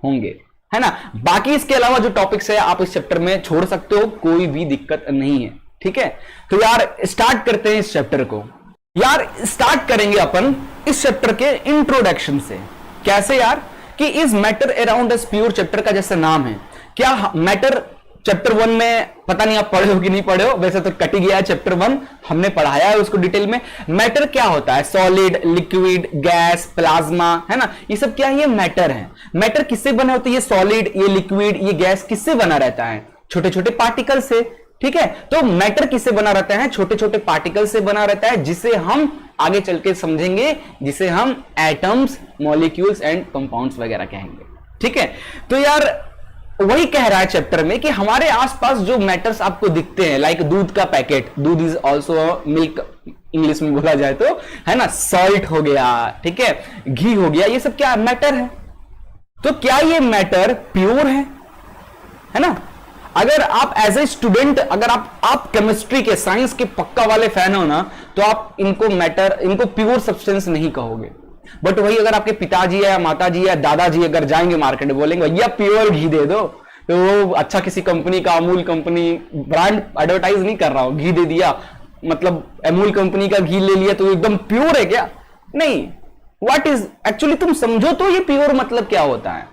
होंगे, है ना। बाकी इसके अलावा जो टॉपिक्स है आप इस चैप्टर में छोड़ सकते हो, कोई भी दिक्कत नहीं है, ठीक है। तो यार स्टार्ट करते हैं इस चैप्टर को। यार स्टार्ट करेंगे अपन इस चैप्टर के इंट्रोडक्शन से। कैसे यार कि is matter around us pure, chapter का जैसा नाम है। क्या मैटर चैप्टर 1 में, पता नहीं आप पढ़े हो कि नहीं पढ़े हो, वैसे तो कट ही गया है चैप्टर 1, हमने पढ़ाया है उसको डिटेल में। मैटर क्या होता है, सॉलिड, लिक्विड, गैस, प्लाज्मा, है ना, ये सब क्या है, ये मैटर है। मैटर किससे बना होता है, ये सॉलिड, ये लिक्विड, ये गैस किससे बना रहता है, छोटे छोटे पार्टिकल से, ठीक है। तो मैटर किससे बना रहता है, छोटे छोटे पार्टिकल से बना रहता है, जिसे हम आगे चल के समझेंगे, जिसे हम एटम्स, मॉलिक्यूल्स एंड कंपाउंड्स वगैरह कहेंगे, ठीक है। तो यार वही कह रहा है चैप्टर में कि हमारे आसपास जो मैटर्स आपको दिखते हैं, लाइक दूध का पैकेट, दूध इज ऑल्सो मिल्क इंग्लिश में बोला जाए तो, है ना, सॉल्ट हो गया, ठीक है, घी हो गया, ये सब क्या मैटर है। तो क्या ये मैटर प्योर है ना। अगर आप एज ए स्टूडेंट, अगर आप केमिस्ट्री के, साइंस के पक्का वाले फैन हो ना, तो आप इनको मैटर, इनको प्योर सब्सटेंस नहीं कहोगे। बट वही अगर आपके पिताजी या माताजी या दादाजी अगर जाएंगे मार्केट में, बोलेंगे भैया प्योर घी दे दो, तो वो अच्छा किसी कंपनी का, अमूल कंपनी, ब्रांड एडवर्टाइज नहीं कर रहा हो, घी दे दिया, मतलब अमूल कंपनी का घी ले लिया तो एकदम प्योर है क्या, नहीं। व्हाट इज एक्चुअली, तुम समझो तो ये प्योर मतलब क्या होता है।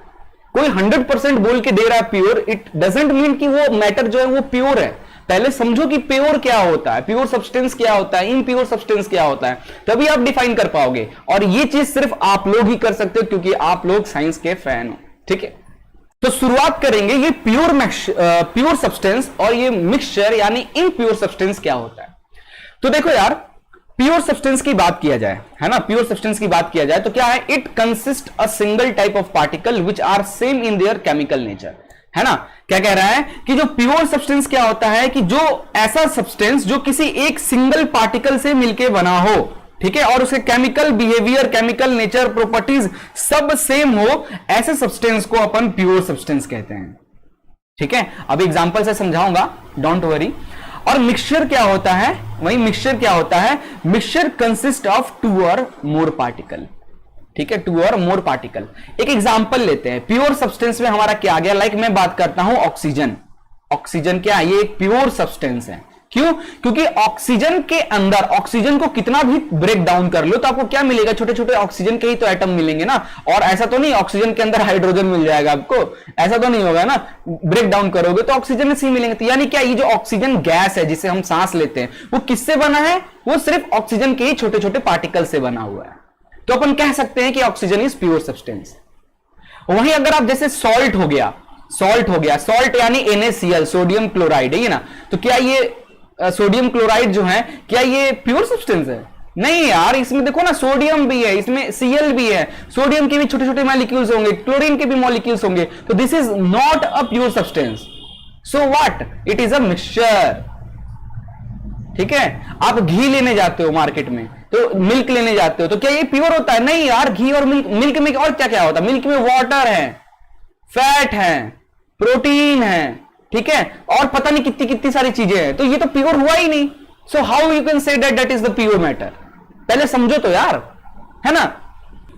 कोई 100% बोल के दे रहा है प्योर, इट डजंट मीन कि वो मैटर जो है वो प्योर है। पहले समझो कि प्योर क्या होता है, प्योर सब्सटेंस क्या होता है, इनप्योर सब्सटेंस क्या होता है, तभी आप डिफाइन कर पाओगे। और ये चीज सिर्फ आप लोग ही कर सकते हो, क्योंकि आप लोग साइंस के फैन हो, ठीक है। तो शुरुआत करेंगे ये प्योर सब्सटेंस और ये मिक्सचर यानी इनप्योर सब्सटेंस क्या होता है। तो देखो यार, प्योर सब्सटेंस की बात किया जाए, है ना, प्योर सब्सटेंस की बात किया जाए तो क्या है, it consist a single type of particle which are same in their chemical nature, है ना। क्या कह रहा है कि जो प्योर सब्सटेंस क्या होता है कि जो ऐसा सब्सटेंस जो किसी एक सिंगल पार्टिकल से मिलके बना हो, ठीक है, और उसके chemical behaviour, chemical nature, properties सब सेम हो, ऐसे सब्सटेंस को अपन प्योर सब्सटेंस कहते हैं, ठीक है। अब एग्जांपल से समझाऊंगा, डोंट वरी। और मिक्सचर क्या होता है, वही मिक्सचर क्या होता है, मिक्सचर कंसिस्ट ऑफ 2 और मोर पार्टिकल, ठीक है, 2 और मोर पार्टिकल। एक एग्जांपल लेते हैं, प्योर सब्सटेंस में हमारा क्या आ गया, लाइक मैं बात करता हूं ऑक्सीजन। ऑक्सीजन क्या है, ये एक प्योर सब्सटेंस है। क्यों, क्योंकि ऑक्सीजन के अंदर, ऑक्सीजन को कितना भी ब्रेक डाउन कर लो तो आपको क्या मिलेगा, छोटे छोटे ऑक्सीजन के ही तो एटम मिलेंगे ना। और ऐसा तो नहीं ऑक्सीजन के अंदर हाइड्रोजन मिल जाएगा आपको, ऐसा तो नहीं होगा ना, ब्रेक डाउन करोगे तो ऑक्सीजन से ही मिलेंगे। तो यानी क्या, ये जो ऑक्सीजन गैस है जिसे हम सांस लेते हैं, वो किससे बना है, वो सिर्फ ऑक्सीजन के ही छोटे छोटे पार्टिकल से बना हुआ है। तो अपन कह सकते हैं कि ऑक्सीजन इज प्योर सब्सटेंस। वहीं अगर आप जैसे सॉल्ट हो गया, सॉल्ट यानी NaCl, सोडियम क्लोराइड है ना, तो क्या ये सोडियम क्लोराइड जो है, क्या ये प्योर सब्सटेंस है, नहीं यार। इसमें देखो ना, सोडियम भी है, इसमें Cl भी है, सोडियम के भी छोटे छोटे मॉलिक्यूल्स होंगे, क्लोरीन के भी मॉलिक्यूल्स होंगे, तो this is not a pure substance. So what, it is a mixture, ठीक है। आप घी लेने जाते हो मार्केट में, तो मिल्क लेने जाते हो, तो क्या ये प्योर होता है, नहीं यार। घी और मिल्क में और क्या क्या होता है, मिल्क में वाटर है, फैट है, प्रोटीन है, ठीक है, और पता नहीं कितनी कितनी सारी चीजें हैं, तो ये तो प्योर हुआ ही नहीं। So how you can say that is the pure matter, पहले समझो तो यार, है ना।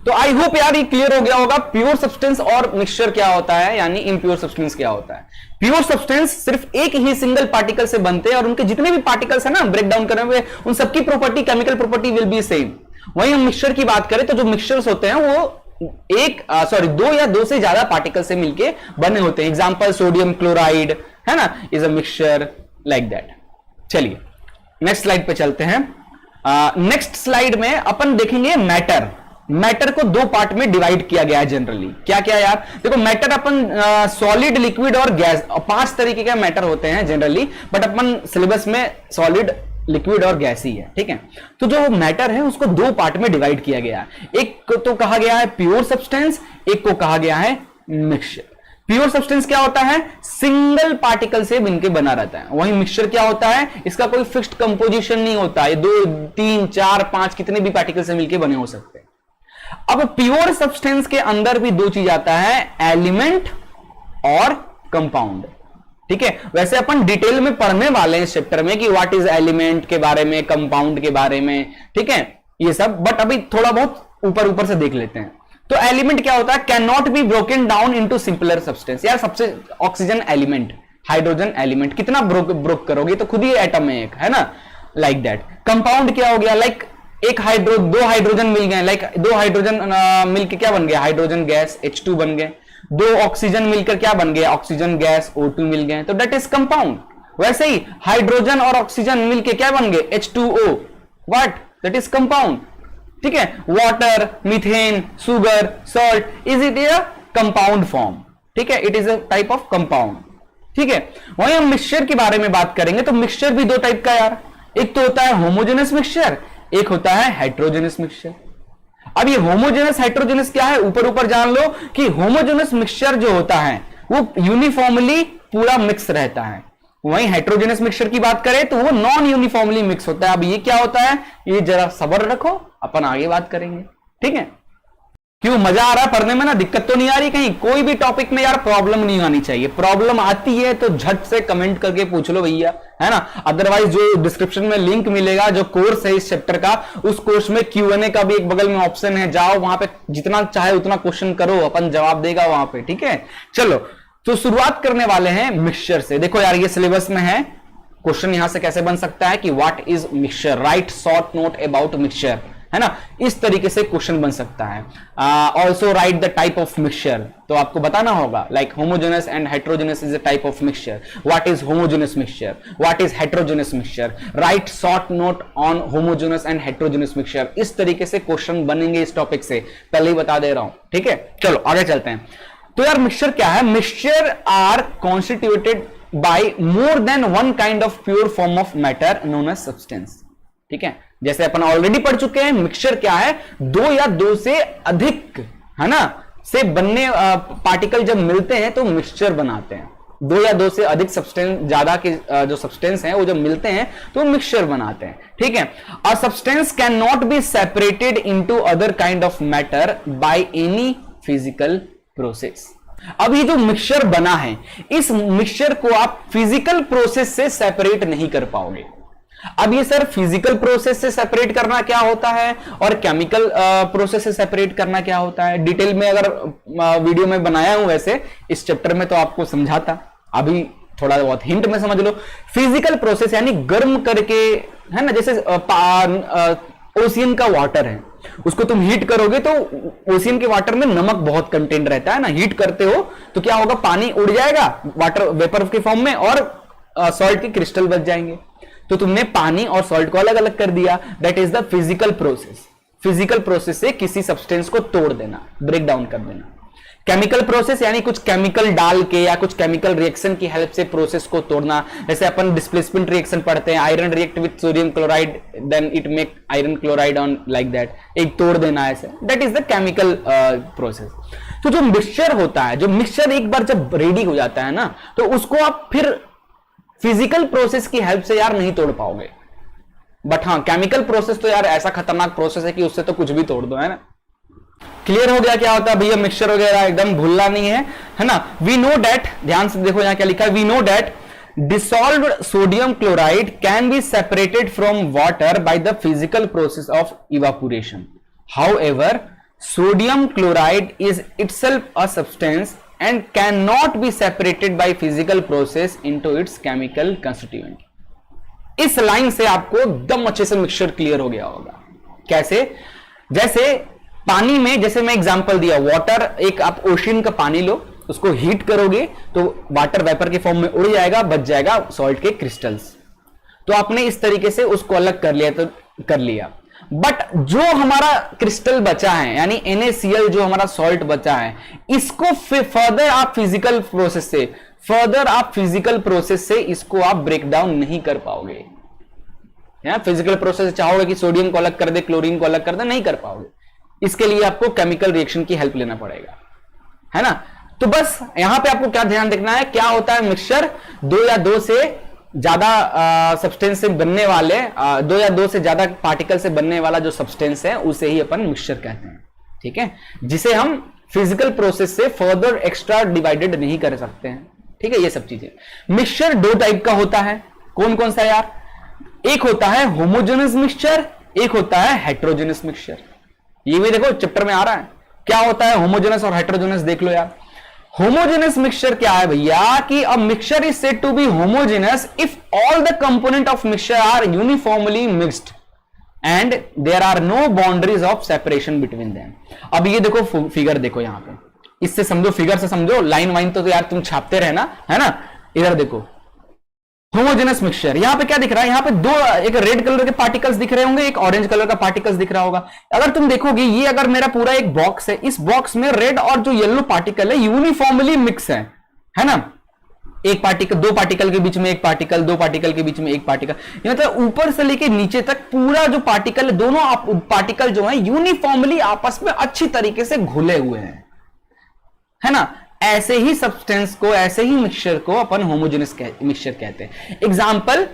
तो आई होप यार ये क्लियर हो गया होगा प्योर सब्सटेंस और मिक्सचर क्या होता है, यानी इनप्योर सब्सटेंस क्या होता है। प्योर सब्सटेंस सिर्फ एक ही सिंगल पार्टिकल से बनते हैं और उनके जितने भी पार्टिकल्स है ना ब्रेक डाउन करने में, उन सबकी property, chemical property will be same. वहीं हम मिक्सचर की बात करें तो जो मिक्सचर्स होते हैं वो 2 या 2 से ज्यादा पार्टिकल से मिलके बने होते हैं। एग्जांपल सोडियम क्लोराइड, है ना, is a mixture like that. चलिए नेक्स्ट स्लाइड पे चलते हैं। नेक्स्ट स्लाइड में अपन देखेंगे मैटर। मैटर को 2 पार्ट में डिवाइड किया गया है जनरली। क्या क्या यार, देखो मैटर अपन सॉलिड, लिक्विड और गैस, 5 तरीके के मैटर होते हैं जनरली, बट अपन सिलेबस में सॉलिड, लिक्विड और गैस ही है, ठीक है। तो जो मैटर है उसको 2 पार्ट में डिवाइड किया गया है। एक को तो कहा गया है प्योर सब्सटेंस, एक को कहा गया है मिक्सचर। प्योर सब्सटेंस क्या होता है, सिंगल पार्टिकल से मिलकर बना रहता है। वहीं मिक्सचर क्या होता है, इसका कोई फिक्स्ड कंपोजिशन नहीं होता है, 2, 3, 4, 5 कितने भी पार्टिकल से मिलकर बने हो सकते हैं। अब प्योर सब्सटेंस के अंदर भी 2 चीज आता है, एलिमेंट और कंपाउंड, ठीक है। वैसे अपन डिटेल में पढ़ने वाले हैं इस चैप्टर में कि व्हाट इज एलिमेंट के बारे में, कंपाउंड के बारे में, ठीक है, ये सब, बट अभी थोड़ा बहुत ऊपर ऊपर से देख लेते हैं। तो एलिमेंट क्या होता है, can not be broken down into simpler substance. यार सबसे ऑक्सीजन एलिमेंट, हाइड्रोजन एलिमेंट कितना ब्रोक करोगे, तो खुद ही एटम है एक, है ना, लाइक दैट। कंपाउंड क्या हो गया, लाइक दो हाइड्रोजन मिल गए, लाइक दो हाइड्रोजन मिलकर क्या बन गया, हाइड्रोजन गैस H2 बन गए। दो ऑक्सीजन मिलकर क्या बन गया, ऑक्सीजन गैस O2 मिल गए, तो दैट इज कंपाउंड। वैसे ही हाइड्रोजन और ऑक्सीजन मिलकर क्या बन गए, H2O, what, that is compound. ठीक है, water, methane, sugar, salt, is it A compound form. ठीक है, it is a type of compound. ठीक है, वहीं हम मिक्सचर के बारे में बात करेंगे, तो मिक्सचर भी दो टाइप का यार, एक तो होता है होमोजेनस मिक्सचर, एक होता है हेट्रोजेनस मिक्सचर। अब ये होमोजेनस हेट्रोजेनस क्या है, ऊपर ऊपर जान लो कि होमोजेनस मिक्सचर जो होता है वो यूनिफॉर्मली पूरा मिक्स रहता है, वहीं हेट्रोजेनस मिक्सचर की बात करें तो वो नॉन यूनिफॉर्मली मिक्स होता है। अब ये क्या होता है, ये जरा सब्र रखो, अपन आगे बात करेंगे। ठीक है, क्यों, मजा आ रहा है पढ़ने में ना, दिक्कत तो नहीं आ रही कहीं, कोई भी टॉपिक में यार प्रॉब्लम नहीं आनी चाहिए। प्रॉब्लम आती है तो झट से कमेंट करके पूछ लो भैया, है ना, अदरवाइज जो डिस्क्रिप्शन में लिंक मिलेगा, जो कोर्स है इस चैप्टर का, उस कोर्स में Q&A का भी एक बगल में ऑप्शन है, जाओ वहां पे जितना चाहे उतना क्वेश्चन करो, अपन जवाब देगा वहां पे। ठीक है, चलो तो शुरुआत करने वाले हैं मिक्सचर से। देखो यार ये सिलेबस में है, क्वेश्चन यहां से कैसे बन सकता है कि what is mixture, right short note about mixture, है ना, इस तरीके से क्वेश्चन बन सकता है। Also right the type of mixture, तो आपको बताना होगा like homogeneous and heterogeneous is a type of mixture, what is homogeneous mixture, what is heterogeneous mixture, right short note on homogeneous and heterogeneous mixture. इस तरीके से question बनेंगे इस topic से, पहले ही बता दे रहा हूं। ठीक है, चलो आगे चलते हैं। तो यार मिक्सचर क्या है, mixture are constituted by more than one kind of pure form of matter known as substance. ठीक है, जैसे अपन ऑलरेडी पढ़ चुके हैं, मिक्सचर क्या है, दो या दो से अधिक, है ना, से बनने पार्टिकल जब मिलते हैं तो मिक्सचर बनाते हैं। दो या दो से अधिक सब्सटेंस, ज्यादा के जो सब्सटेंस हैं वो जब मिलते हैं तो मिक्सचर बनाते हैं। ठीक है, a substance can not be separated into other kind of matter by any physical process. अब ये जो मिक्सचर बना है, इस मिक्सचर को आप फिजिकल प्रोसेस से सेपरेट नहीं कर पाओगे। अब ये सर फिजिकल प्रोसेस से सेपरेट करना क्या होता है और केमिकल प्रोसेस से सेपरेट करना क्या होता है, डिटेल में अगर वीडियो में बनाया हूं वैसे इस चैप्टर में तो आपको समझाता, अभी थोड़ा बहुत हिंट में समझ लो। फिजिकल प्रोसेस यानी गर्म करके, है ना, जैसे ओशियन का वाटर है, उसको तुम हीट करोगे तो ओशियन के वाटर में नमक बहुत कंटेंट रहता है ना, हीट करते हो तो क्या होगा, पानी उड़ जाएगा वाटर वेपर के फॉर्म में और सॉल्ट के क्रिस्टल बच जाएंगे। तो तुमने पानी और सॉल्ट को अलग अलग कर दिया, that is the physical process. Physical process से किसी सब्सटेंस को तोड़ देना, ब्रेक डाउन कर देना। केमिकल प्रोसेस यानी कुछ केमिकल डाल के या कुछ केमिकल रिएक्शन की हेल्प से प्रोसेस को तोड़ना, जैसे अपन डिस्प्लेसमेंट रिएक्शन पढ़ते हैं, iron react with sodium chloride then it make iron chloride on, like that, एक तोड़ देना ऐसे, that is the chemical process. तो जो मिक्सचर होता है, जो मिक्सचर एक बार जब रेडी हो जाता है ना, तो उसको आप फिर फिजिकल प्रोसेस की हेल्प से यार नहीं तोड़ पाओगे। बट हाँ, केमिकल प्रोसेस तो यार ऐसा खतरनाक प्रोसेस है कि उससे तो कुछ भी तोड़ दो, है ना। क्लियर हो गया क्या होता है भैया मिक्सचर वगैरह, एकदम भूलना नहीं है ना। वी नो दैट, ध्यान से देखो यहां क्या लिखा है, we know that dissolved sodium chloride can be separated from water by the physical process of evaporation. However, sodium chloride is itself a substance and cannot be separated by physical process into its chemical constituent. इस line से आपको एकदम अच्छे से mixture clear हो गया होगा। कैसे, जैसे पानी में, जैसे मैं एग्जांपल दिया, वाटर, एक आप ओशियन का पानी लो, उसको हीट करोगे तो वाटर वेपर के फॉर्म में उड़ जाएगा, बच जाएगा सॉल्ट के क्रिस्टल्स। तो आपने इस तरीके से उसको अलग कर लिया, तो कर लिया। बट जो हमारा क्रिस्टल बचा है, यानी NaCl जो हमारा सॉल्ट बचा है, इसको फर्दर आप फिजिकल प्रोसेस से इसको आप ब्रेक डाउन नहीं कर पाओगे। फिजिकल प्रोसेस चाहोगे कि सोडियम को अलग कर दे, क्लोरीन को अलग कर दे, नहीं कर पाओगे। इसके लिए आपको केमिकल रिएक्शन की हेल्प लेना पड़ेगा, है ना। तो बस यहां पे आपको क्या ध्यान रखना है, क्या होता है मिक्सचर, दो या दो से ज्यादा सब्सटेंस से बनने वाले, दो या दो से ज्यादा पार्टिकल से बनने वाला जो सब्सटेंस है उसे ही अपन मिक्सचर कहते हैं। ठीक है, जिसे हम फिजिकल प्रोसेस से फर्दर एक्स्ट्रा डिवाइडेड नहीं कर सकते हैं। ठीक है, ये सब चीजें। मिक्सचर दो टाइप का होता है, कौन कौन सा यार, एक होता है होमोजेनस मिक्सचर, एक होता है हेट्रोजेनस मिक्सचर। ये भी देखो चैप्टर में आ रहा है, क्या होता है होमोजेनस और हेट्रोजेनस, देख लो यार। होमोजेनस मिक्सचर क्या है भैया कि a mixture is said to be homogeneous if all the component of mixture are uniformly mixed and there are no boundaries of separation between them. अब ये देखो फिगर देखो यहां पे, इससे समझो, फिगर से समझो, लाइन वाइन तो यार तुम छापते रहना है ना। इधर देखो होमोजेनस मिक्सचर, यहां पे क्या दिख रहा है, यहां पे दो, एक रेड कलर के पार्टिकल्स दिख रहे होंगे, एक ऑरेंज कलर का पार्टिकल्स दिख रहा होगा। अगर तुम देखोगे ये अगर मेरा पूरा एक बॉक्स है, इस बॉक्स में रेड और जो येलो पार्टिकल है यूनिफॉर्मली मिक्स है ना। एक पार्टिकल, दो पार्टिकल के बीच में एक पार्टिकल, दो पार्टिकल के बीच में एक पार्टिकल, मतलब ऊपर से लेके नीचे तक पूरा जो पार्टिकल है, दोनों पार्टिकल जो है यूनिफॉर्मली आपस में अच्छी तरीके से घुले हुए हैं, है ना। ऐसे ही सब्सटेंस को, ऐसे ही मिक्सचर को अपन होमोजेनस मिक्सचर कहते हैं। एग्जांपल,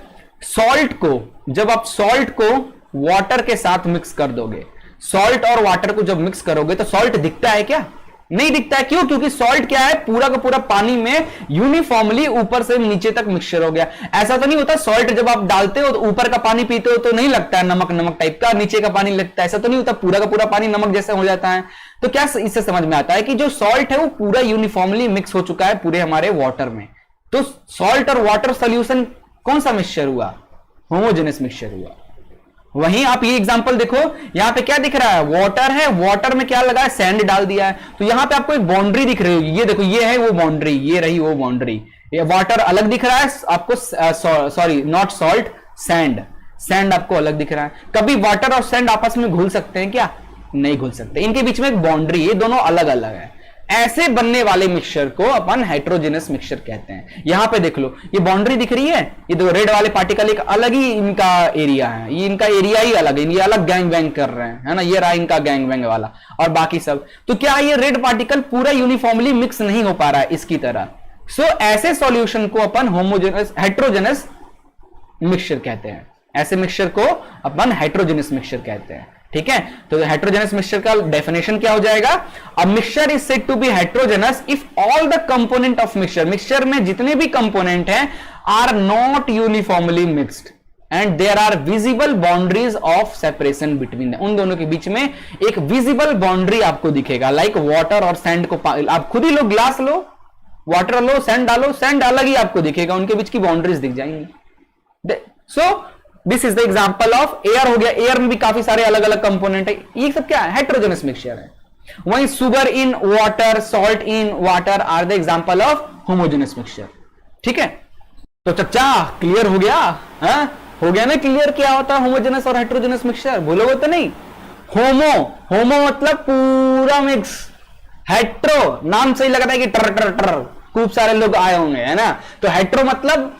सॉल्ट को, जब आप सॉल्ट को वाटर के साथ मिक्स कर दोगे, सॉल्ट और वाटर को जब मिक्स करोगे तो सॉल्ट दिखता है क्या? नहीं दिखता है। क्यों? क्योंकि सॉल्ट क्या है, पूरा का पूरा पानी में यूनिफॉर्मली ऊपर से नीचे तक मिक्सचर हो गया। ऐसा तो नहीं होता सॉल्ट जब आप डालते हो तो ऊपर का पानी पीते हो तो नहीं लगता है नमक नमक टाइप का, नीचे का पानी लगता है, ऐसा तो नहीं होता, पूरा का पूरा पानी नमक जैसा हो जाता है। तो क्या इससे समझ में आता है कि जो सॉल्ट है वो पूरा यूनिफॉर्मली मिक्स हो चुका है पूरे हमारे वाटर में। तो सॉल्ट और वाटर सोल्यूशन कौन सा मिक्सचर हुआ? होमोजेनस मिक्सचर हुआ। वहीं आप ये एग्जांपल देखो, यहां पे क्या दिख रहा है, वाटर है, वाटर में क्या लगा है, सैंड डाल दिया है, तो यहां पे आपको एक बाउंड्री दिख रही होगी, ये देखो, ये है वो बाउंड्री, ये रही वो बाउंड्री। ये वाटर अलग दिख रहा है आपको, sorry not salt, sand, sand आपको अलग दिख रहा है। कभी वाटर और सैंड आपस में घुल सकते हैं क्या? नहीं घुल सकते, इनके बीच में एक बाउंड्री, ये दोनों अलग अलग है। ऐसे बनने वाले मिक्सचर को अपन हेट्रोजेनस मिक्सचर कहते हैं। यहां पे देख लो, ये बाउंड्री दिख रही है, ये दो रेड वाले पार्टिकल एक अलग ही इनका एरिया है, ये इनका एरिया ही अलग है, ये अलग गैंग वैंग कर रहे हैं, है ना, ये रहा इनका गैंग वैंग वाला, और बाकी सब। तो क्या ये रेड पार्टिकल पूरा यूनिफॉर्मली मिक्स नहीं हो पा रहा है इसकी तरह। सो ऐसे सॉल्यूशन को अपन होमोजेनस, हेट्रोजेनस मिक्सचर कहते हैं। ऐसे मिक्सचर को अपन हेट्रोजेनस मिक्सचर कहते हैं। ठीक है, तो हेट्रोजेनस मिक्सचर का डेफिनेशन क्या हो जाएगा? A mixture is said to be heterogeneous if all the component of mixture, mixture में जितने भी कंपोनेंट हैं, are not uniformly mixed and there are visible boundaries of separation between them. उन दोनों के बीच में एक विजिबल बाउंड्री आपको दिखेगा, लाइक वाटर और सैंड को, आप खुद ही लो, ग्लास लो, वाटर लो, सैंड डालो, सैंड अलग ही आपको दिखेगा, उनके बीच की बाउंड्रीज दिख जाएंगी। So this is the example of air. हो गया, एयर में भी काफी सारे अलग अलग कंपोनेंट है, ये सब क्या है? हेट्रोजेनस मिक्सचर है। वहीं sugar in water, salt in water are the example of homogeneous mixture. ठीक है, तो चच्चा क्लियर हो गया? हो गया ना क्लियर क्या होता है होमोजेनस और हेट्रोजेनस मिक्सचर? भूलोगे तो नहीं। होमो, होमो मतलब पूरा मिक्स, हेट्रो नाम से ही लग रहा है कि टर टर टर खूब सारे लोग आए होंगे, है ना। तो हेट्रो मतलब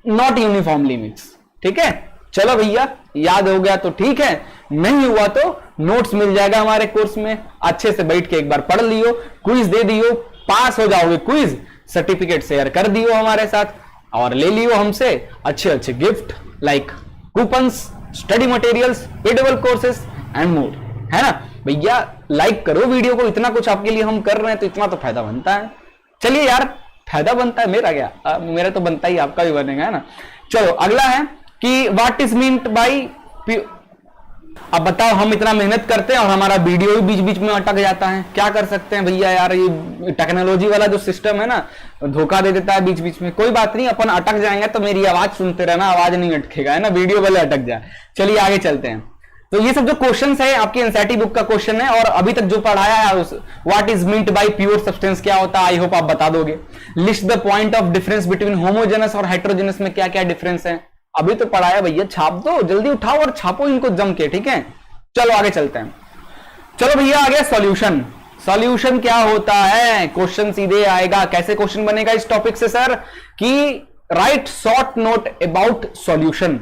नॉट यूनिफॉर्मली मिक्स। ठीक है, चलो भैया याद हो गया तो ठीक है, नहीं हुआ तो नोट्स मिल जाएगा हमारे कोर्स में, अच्छे से बैठ के एक बार पढ़ लियो, क्विज दे दियो, पास हो जाओगे क्विज, सर्टिफिकेट शेयर कर दियो हमारे साथ, और ले लियो हमसे अच्छे अच्छे gift like coupons, study materials, payable courses and more, है ना भैया। लाइक करो वीडियो को, इतना कुछ आपके लिए हम कर रहे हैं तो इतना तो फायदा बनता है। चलिए यार, फायदा बनता है मेरा क्या, मेरा तो बनता ही, आपका भी बनेगा, है ना। चलो अगला है कि व्हाट इज मीन्ड बाय, अब बताओ, हम इतना मेहनत करते हैं और हमारा वीडियो भी बीच बीच में अटक जाता है, क्या कर सकते हैं भैया यार, ये टेक्नोलॉजी वाला जो सिस्टम है ना, धोखा दे देता है बीच बीच में। कोई बात नहीं, अपन अटक जाएंगे तो मेरी आवाज सुनते रहना, आवाज नहीं अटकेगा, है ना, वीडियो भले अटक जाए। चलिए आगे चलते हैं। तो ये सब जो क्वेश्चंस है आपके एनसीईआरटी बुक का क्वेश्चन है, और अभी तक जो पढ़ाया है उस what is meant by pure substance क्या होता है, आई होप आप बता दोगे। List the point of difference between homogeneous और हेट्रोजेनस में क्या क्या डिफरेंस है, अभी तो पढ़ाया भैया, छाप दो, जल्दी उठाओ और छापो इनको जम के। ठीक है, चलो आगे चलते हैं। चलो भैया आ गया सॉल्यूशन। सॉल्यूशन क्या होता है, क्वेश्चन सीधे आएगा। कैसे क्वेश्चन बनेगा इस टॉपिक से सर, कि right short note about solution,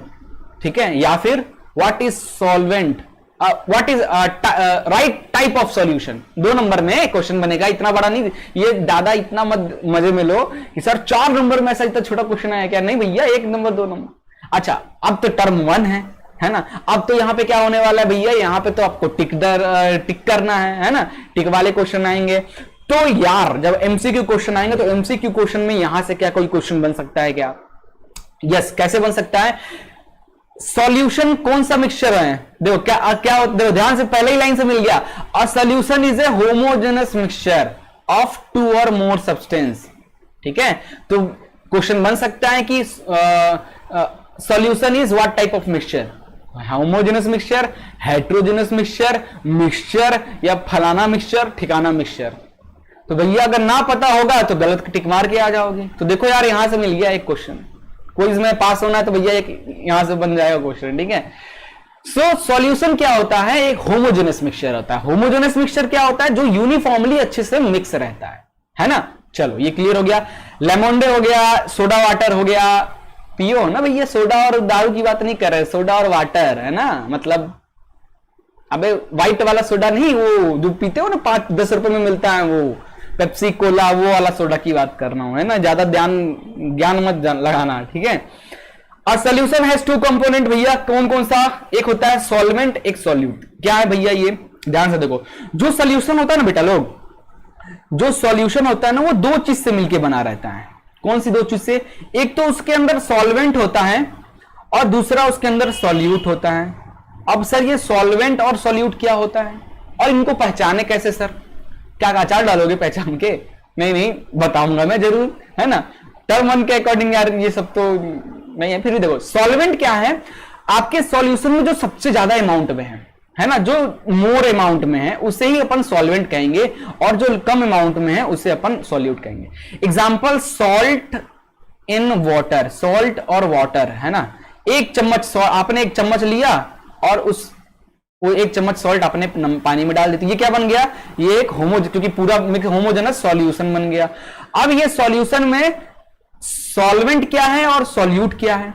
ठीक है, या फिर what is solvent, what is right type of solution. 2 number में क्वेश्चन बनेगा, इतना बड़ा नहीं, ये दादा इतना मत मजे में लो कि सर 4 नंबर में ऐसा इतना छोटा क्वेश्चन आया क्या, नहीं भैया 1 नंबर 2 नंबर। अच्छा, अब तो टर्म 1 है ना। अब तो यहां पे क्या होने वाला है भैया, यहां पे तो आपको टिक करना है ना, टिक वाले क्वेश्चन आएंगे। तो यार जब एमसीक्यू क्वेश्चन आएंगे तो एमसीक्यू क्वेश्चन में यहां से क्या कोई क्वेश्चन बन सकता है क्या? यस, कैसे बन सकता है? सॉल्यूशन कौन सा मिक्सचर है? देखो क्या क्या देखो, ध्यान से पहले ही लाइन से मिल गया। A solution is a homogeneous mixture of two or more substance. ठीक है, तो क्वेश्चन बन सकता है कि solution is what type of mixture? Homogeneous mixture, heterogeneous mixture, mixture या फलाना मिक्सचर, ठिकाना मिक्सचर। तो भैया अगर ना पता होगा तो गलत टिक मार के आ जाओगे। तो देखो यार, यहां से मिल गया एक क्वेश्चन। क्विज में पास होना है तो भैया एक यहां से बन जाएगा क्वेश्चन। ठीक है, सो सॉल्यूशन क्या होता है? एक होमोजेनस मिक्सचर होता है। होमोजेनस मिक्सचर क्या होता है? जो यूनिफॉर्मली अच्छे से मिक्स रहता है ना। चलो ये क्लियर हो गया। लेमोंडे हो गया, सोडा वाटर हो गया, पियो ना भैया। सोडा और दारू की बात नहीं कर रहे, सोडा और वाटर है ना। मतलब अबे व्हाइट वाला सोडा नहीं, वो जो पीते हो ना 5-10 रुपए में मिलता है, वो पेप्सी कोला, वो वाला सोडा की बात कर रहा हूं, है ना। ज्यादा ज्ञान मत लगाना, ठीक है। A solution has two component भैया, कौन कौन सा? एक होता है सॉल्वेंट, एक सॉल्यूट। क्या है भैया ये? ध्यान से देखो, जो सॉल्यूशन होता है ना बेटा लोग, जो सॉल्यूशन होता है ना, वो दो चीज से मिलकर बना रहता है। कौन सी दो चीज से? एक तो उसके अंदर सॉल्वेंट होता है और दूसरा उसके अंदर सॉल्यूट होता है। अब सर ये सॉल्वेंट और सॉल्यूट क्या होता है और इनको पहचाने कैसे सर? क्या अचार डालोगे पहचान के? नहीं बताऊंगा मैं जरूर, है ना। टर्म वन के अकॉर्डिंग यार ये सब तो नहीं है। फिर भी देखो सॉल्वेंट क्या है, आपके सॉल्यूशन में जो सबसे ज्यादा अमाउंट में है ना, जो मोर अमाउंट में है उसे ही अपन सॉल्वेंट कहेंगे, और जो कम अमाउंट में है उसे अपन सॉल्यूट कहेंगे। Example salt in water, salt और वाटर, है ना। एक चम्मच आपने एक चम्मच लिया और वो एक चम्मच सॉल्ट आपने पानी में डाल देती, ये क्या बन गया? ये एक क्योंकि पूरा होमोजेनस सॉल्यूशन बन गया। अब ये सॉल्यूशन में सॉल्वेंट क्या है और सॉल्यूट क्या है?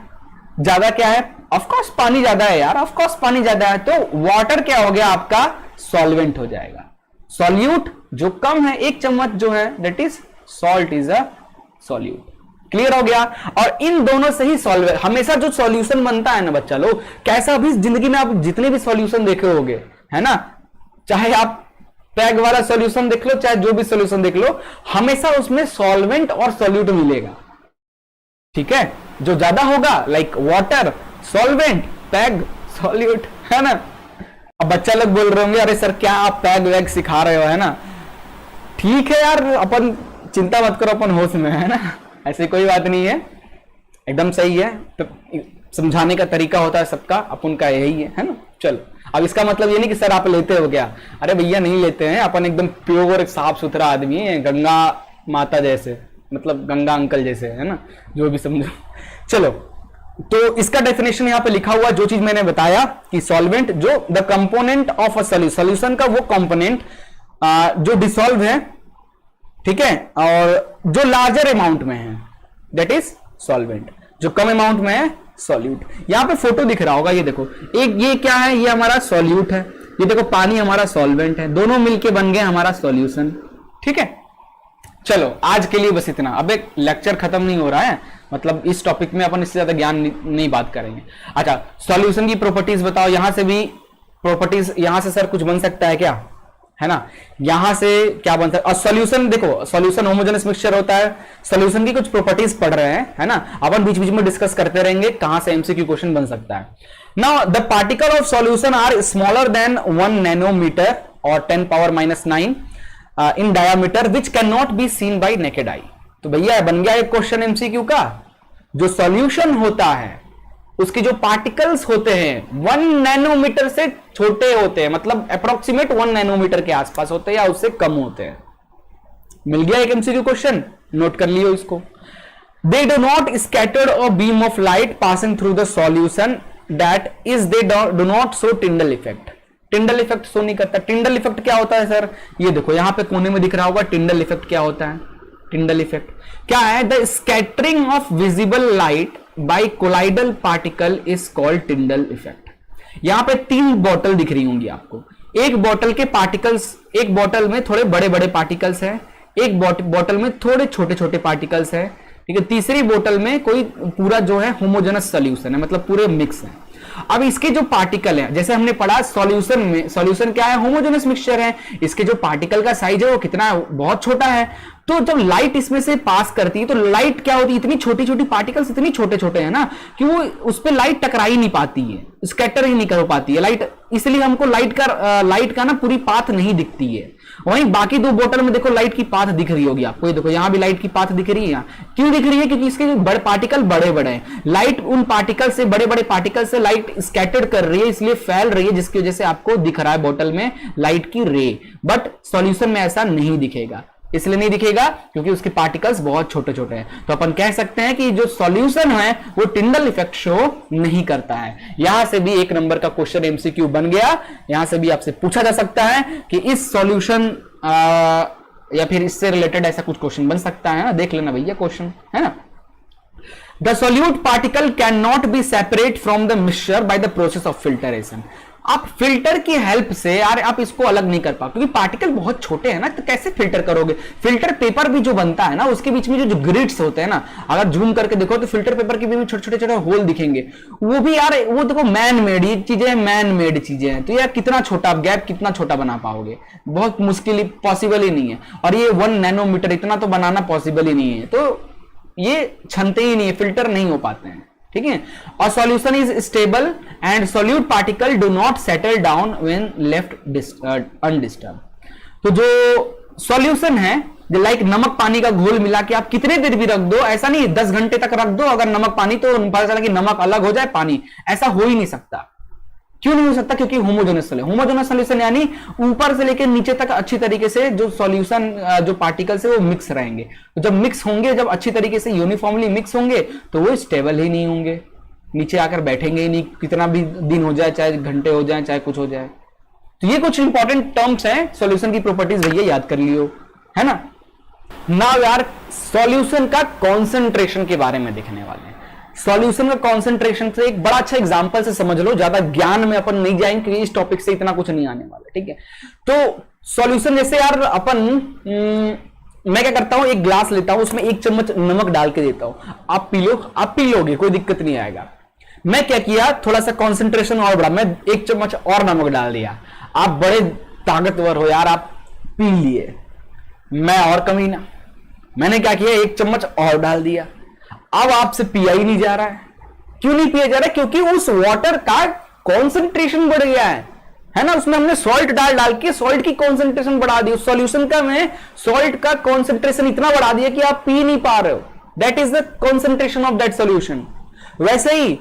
ज्यादा क्या है? ऑफ कोर्स पानी ज्यादा है यार, ऑफ कोर्स पानी ज्यादा है, तो वाटर क्या हो गया आपका? सॉल्वेंट हो जाएगा। सॉल्यूट जो कम है, एक चम्मच जो है, that is salt is a solute. Clear हो गया। और इन दोनों से ही सॉल्वेंट, हमेशा जो सॉल्यूशन बनता है ना बच्चा लोग, कैसा भी जिंदगी में आप जितने भी सॉल्यूशन देखे होंगे, है ना, चाहे आप पैग वाला सॉल्यूशन देख लो, चाहे जो भी सॉल्यूशन देख लो, हमेशा उसमें सॉल्वेंट और सॉल्यूट मिलेगा। ठीक है, जो ज्यादा होगा like water solvent, peg solute, है ना। अब बच्चा लोग बोल रहे होंगे अरे सर क्या आप पैग वैग सिखा रहे हो, है ना। ठीक है यार, अपन चिंता मत करो, अपन होश में, है ना। ऐसी कोई बात नहीं है, एकदम सही है। तो समझाने का तरीका होता है सबका, अपन का यही है ना। चलो, अब इसका मतलब ये नहीं कि सर आप लेते हो क्या? अरे भैया नहीं लेते हैं, अपन एकदम प्योर साफ सुथरा आदमी है, गंगा माता जैसे, मतलब गंगा अंकल जैसे, है ना, जो भी समझो। चलो, तो इसका डेफिनेशन यहां पे लिखा हुआ, जो चीज मैंने बताया कि सॉल्वेंट जो the component of a solution का वो कंपोनेंट जो डिसॉल्व है, ठीक है, और जो लार्जर अमाउंट में है दैट इज सॉल्वेंट, जो कम अमाउंट में है सॉल्यूट। यहां पे फोटो दिख रहा होगा, ये देखो, एक ये क्या है, ये हमारा सॉल्यूट है, ये देखो पानी हमारा सॉल्वेंट है, दोनों मिलके बन गए हमारा सॉल्यूशन। ठीक है, चलो आज के लिए बस इतना। अब एक लेक्चर खत्म नहीं हो रहा है, मतलब इस टॉपिक में अपन इससे ज्यादा ज्ञान नहीं बात करेंगे। अच्छा, सॉल्यूशन की प्रॉपर्टीज बताओ। यहां से भी प्रॉपर्टीज, यहां से सर कुछ बन सकता है क्या, है ना। यहां से क्या बन सकता है? और सॉल्यूशन देखो, सॉल्यूशन होमोजेनस मिक्सचर होता है, सॉल्यूशन की कुछ प्रॉपर्टीज पढ़ रहे हैं, है ना। अपन बीच बीच में डिस्कस करते रहेंगे कहां से एमसीक्यू क्वेश्चन बन सकता है। Now the particle of solution are smaller than 1 nanometer और 10⁻⁹ in diameter which can not be seen by naked eye. तो भैया बन गया एक क्वेश्चन एमसीक्यू का, जो सॉल्यूशन होता है उसके जो पार्टिकल्स होते हैं 1 नैनोमीटर से छोटे होते हैं, मतलब अप्रोक्सीमेट 1 नैनोमीटर के आसपास होते हैं या उससे कम होते हैं। मिल गया एक एमसीक्यू क्वेश्चन, नोट कर लियो इसको। दे do not scattered a beam of light passing through the solution, that is they do not show Tyndall effect. Tyndall effect show नहीं करता। टिंडल इफेक्ट क्या होता है सर? ये देखो यहां पे कोने में दिख रहा होगा, टिंडल इफेक्ट क्या होता है? टिंडल इफेक्ट क्या है? The scattering of visible light by colloidal particle is called Tyndall effect. यहां पे 3 बॉटल दिख रही होंगी आपको, एक बॉटल के पार्टिकल्स, एक बॉटल में थोड़े बड़े बड़े पार्टिकल्स है, एक बॉटल में थोड़े छोटे छोटे पार्टिकल्स है, ठीक है। तीसरी बोतल में कोई पूरा जो है होमोजेनस सॉल्यूशन है, मतलब पूरे मिक्स है। अब इसके जो पार्टिकल है, जैसे हमने पढ़ा सॉल्यूशन में, सॉल्यूशन क्या है, होमोजेनस मिक्सचर है, इसके जो पार्टिकल का साइज है वो कितना, बहुत छोटा है। तो जब लाइट इसमें से पास करती है तो लाइट क्या होती है, इतनी छोटी छोटी पार्टिकल्स इतनी छोटे छोटे हैं ना कि वो उस पर लाइट टकरा ही नहीं पाती है, स्कैटर ही नहीं कर पाती है लाइट, इसलिए हमको लाइट का ना पूरी पाथ नहीं दिखती है। वहीं बाकी दो बोतल में देखो लाइट की पाथ दिख रही होगी आपको, ये देखो यहां भी लाइट की पाथ दिख रही है। यहाँ क्यों दिख रही है, क्योंकि इसके बड़े पार्टिकल बड़े बड़े हैं, लाइट उन पार्टिकल से, बड़े बड़े पार्टिकल से लाइट स्कैटर्ड कर रही है, इसलिए फैल रही है, जिसकी वजह से आपको दिख रहा है बोतल में लाइट की रे। बट सॉल्यूशन में ऐसा नहीं दिखेगा, इसलिए नहीं दिखेगा क्योंकि उसके पार्टिकल्स बहुत छोटे छोटे हैं। तो अपन कह सकते हैं कि जो सॉल्यूशन है वो टिंडल इफेक्ट शो नहीं करता है। यहां से भी एक नंबर का क्वेश्चन एमसीक्यू बन गया, यहां से भी आपसे पूछा जा सकता है कि इस सॉल्यूशन या फिर इससे रिलेटेड ऐसा कुछ क्वेश्चन बन सकता है ना, देख लेना भैया क्वेश्चन, है ना। The solute particle can not B separate from the mixture by the process of filtration. आप फिल्टर की हेल्प से यार आप इसको अलग नहीं कर पाओ, क्योंकि पार्टिकल बहुत छोटे हैं ना, तो कैसे फिल्टर करोगे। फिल्टर पेपर भी जो बनता है ना, उसके बीच में जो ग्रिड्स होते हैं ना, अगर जूम करके देखो तो फिल्टर पेपर के भी छोटे छोटे छोटे होल दिखेंगे, वो भी यार वो देखो मैन मेड, ये चीजें मैन मेड चीजें हैं, तो यार कितना छोटा गैप कितना छोटा बना पाओगे, बहुत मुश्किल, पॉसिबल ही नहीं है। और ये 1 नैनोमीटर इतना तो बनाना पॉसिबल ही नहीं है, तो ये छनते ही नहीं है, फिल्टर नहीं हो पाते हैं, ठीक है। और solution is stable and solute particle do not settle down when left undisturb. तो जो सॉल्यूशन है, लाइक नमक पानी का घोल मिला के आप कितने देर भी रख दो, ऐसा नहीं 10 घंटे तक रख दो अगर नमक पानी, तो पता चला कि नमक अलग हो जाए पानी, ऐसा हो ही नहीं सकता। क्यों नहीं हो सकता, क्योंकि होमोजेनस सॉल्यूशन, होमोजेनस सॉल्यूशन यानी ऊपर से लेकर नीचे तक अच्छी तरीके से जो सॉल्यूशन जो पार्टिकल्स है वो मिक्स रहेंगे। तो जब मिक्स होंगे, जब अच्छी तरीके से यूनिफॉर्मली मिक्स होंगे, तो वो स्टेबल ही नहीं होंगे, नीचे आकर बैठेंगे ही नहीं, कितना भी दिन हो जाए, चाहे घंटे हो जाए, चाहे कुछ हो जाए। तो ये कुछ इंपॉर्टेंट टर्म्स हैं सॉल्यूशन की प्रॉपर्टीज, भैया याद कर लियो, है ना। नाउ यार सॉल्यूशन का कॉन्सेंट्रेशन के बारे में देखने वाले हैं। सॉल्यूशन का कॉन्सेंट्रेशन से एक बड़ा अच्छा एग्जांपल से समझ लो, ज्यादा ज्ञान में अपन नहीं जाएंगे क्योंकि इस टॉपिक से इतना कुछ नहीं आने वाला, ठीक है। तो सॉल्यूशन जैसे यार अपन मैं क्या करता हूं, एक ग्लास लेता हूं, उसमें 1 चम्मच नमक डाल के देता हूं, आप पी लो, आप पी लोगे, कोई दिक्कत नहीं आएगा। मैं क्या किया, थोड़ा सा कॉन्सेंट्रेशन और बढ़ा, मैं 1 चम्मच और नमक डाल दिया, आप बड़े ताकतवर हो यार, आप पी लिए, मैं और कमीना, मैंने क्या किया, 1 चम्मच और डाल दिया, अब आपसे पिया ही नहीं जा रहा है। क्यों नहीं पिया जा रहा है, क्योंकि उस वाटर का कॉन्सेंट्रेशन बढ़ गया है ना, उसमें हमने सॉल्ट डाल के सॉल्ट की कॉन्सेंट्रेशन बढ़ा दी, उस सॉल्यूशन का में सॉल्ट का कॉन्सेंट्रेशन इतना बढ़ा दिया कि आप पी नहीं पा रहे हो, that is the concentration of that solution. वैसे ही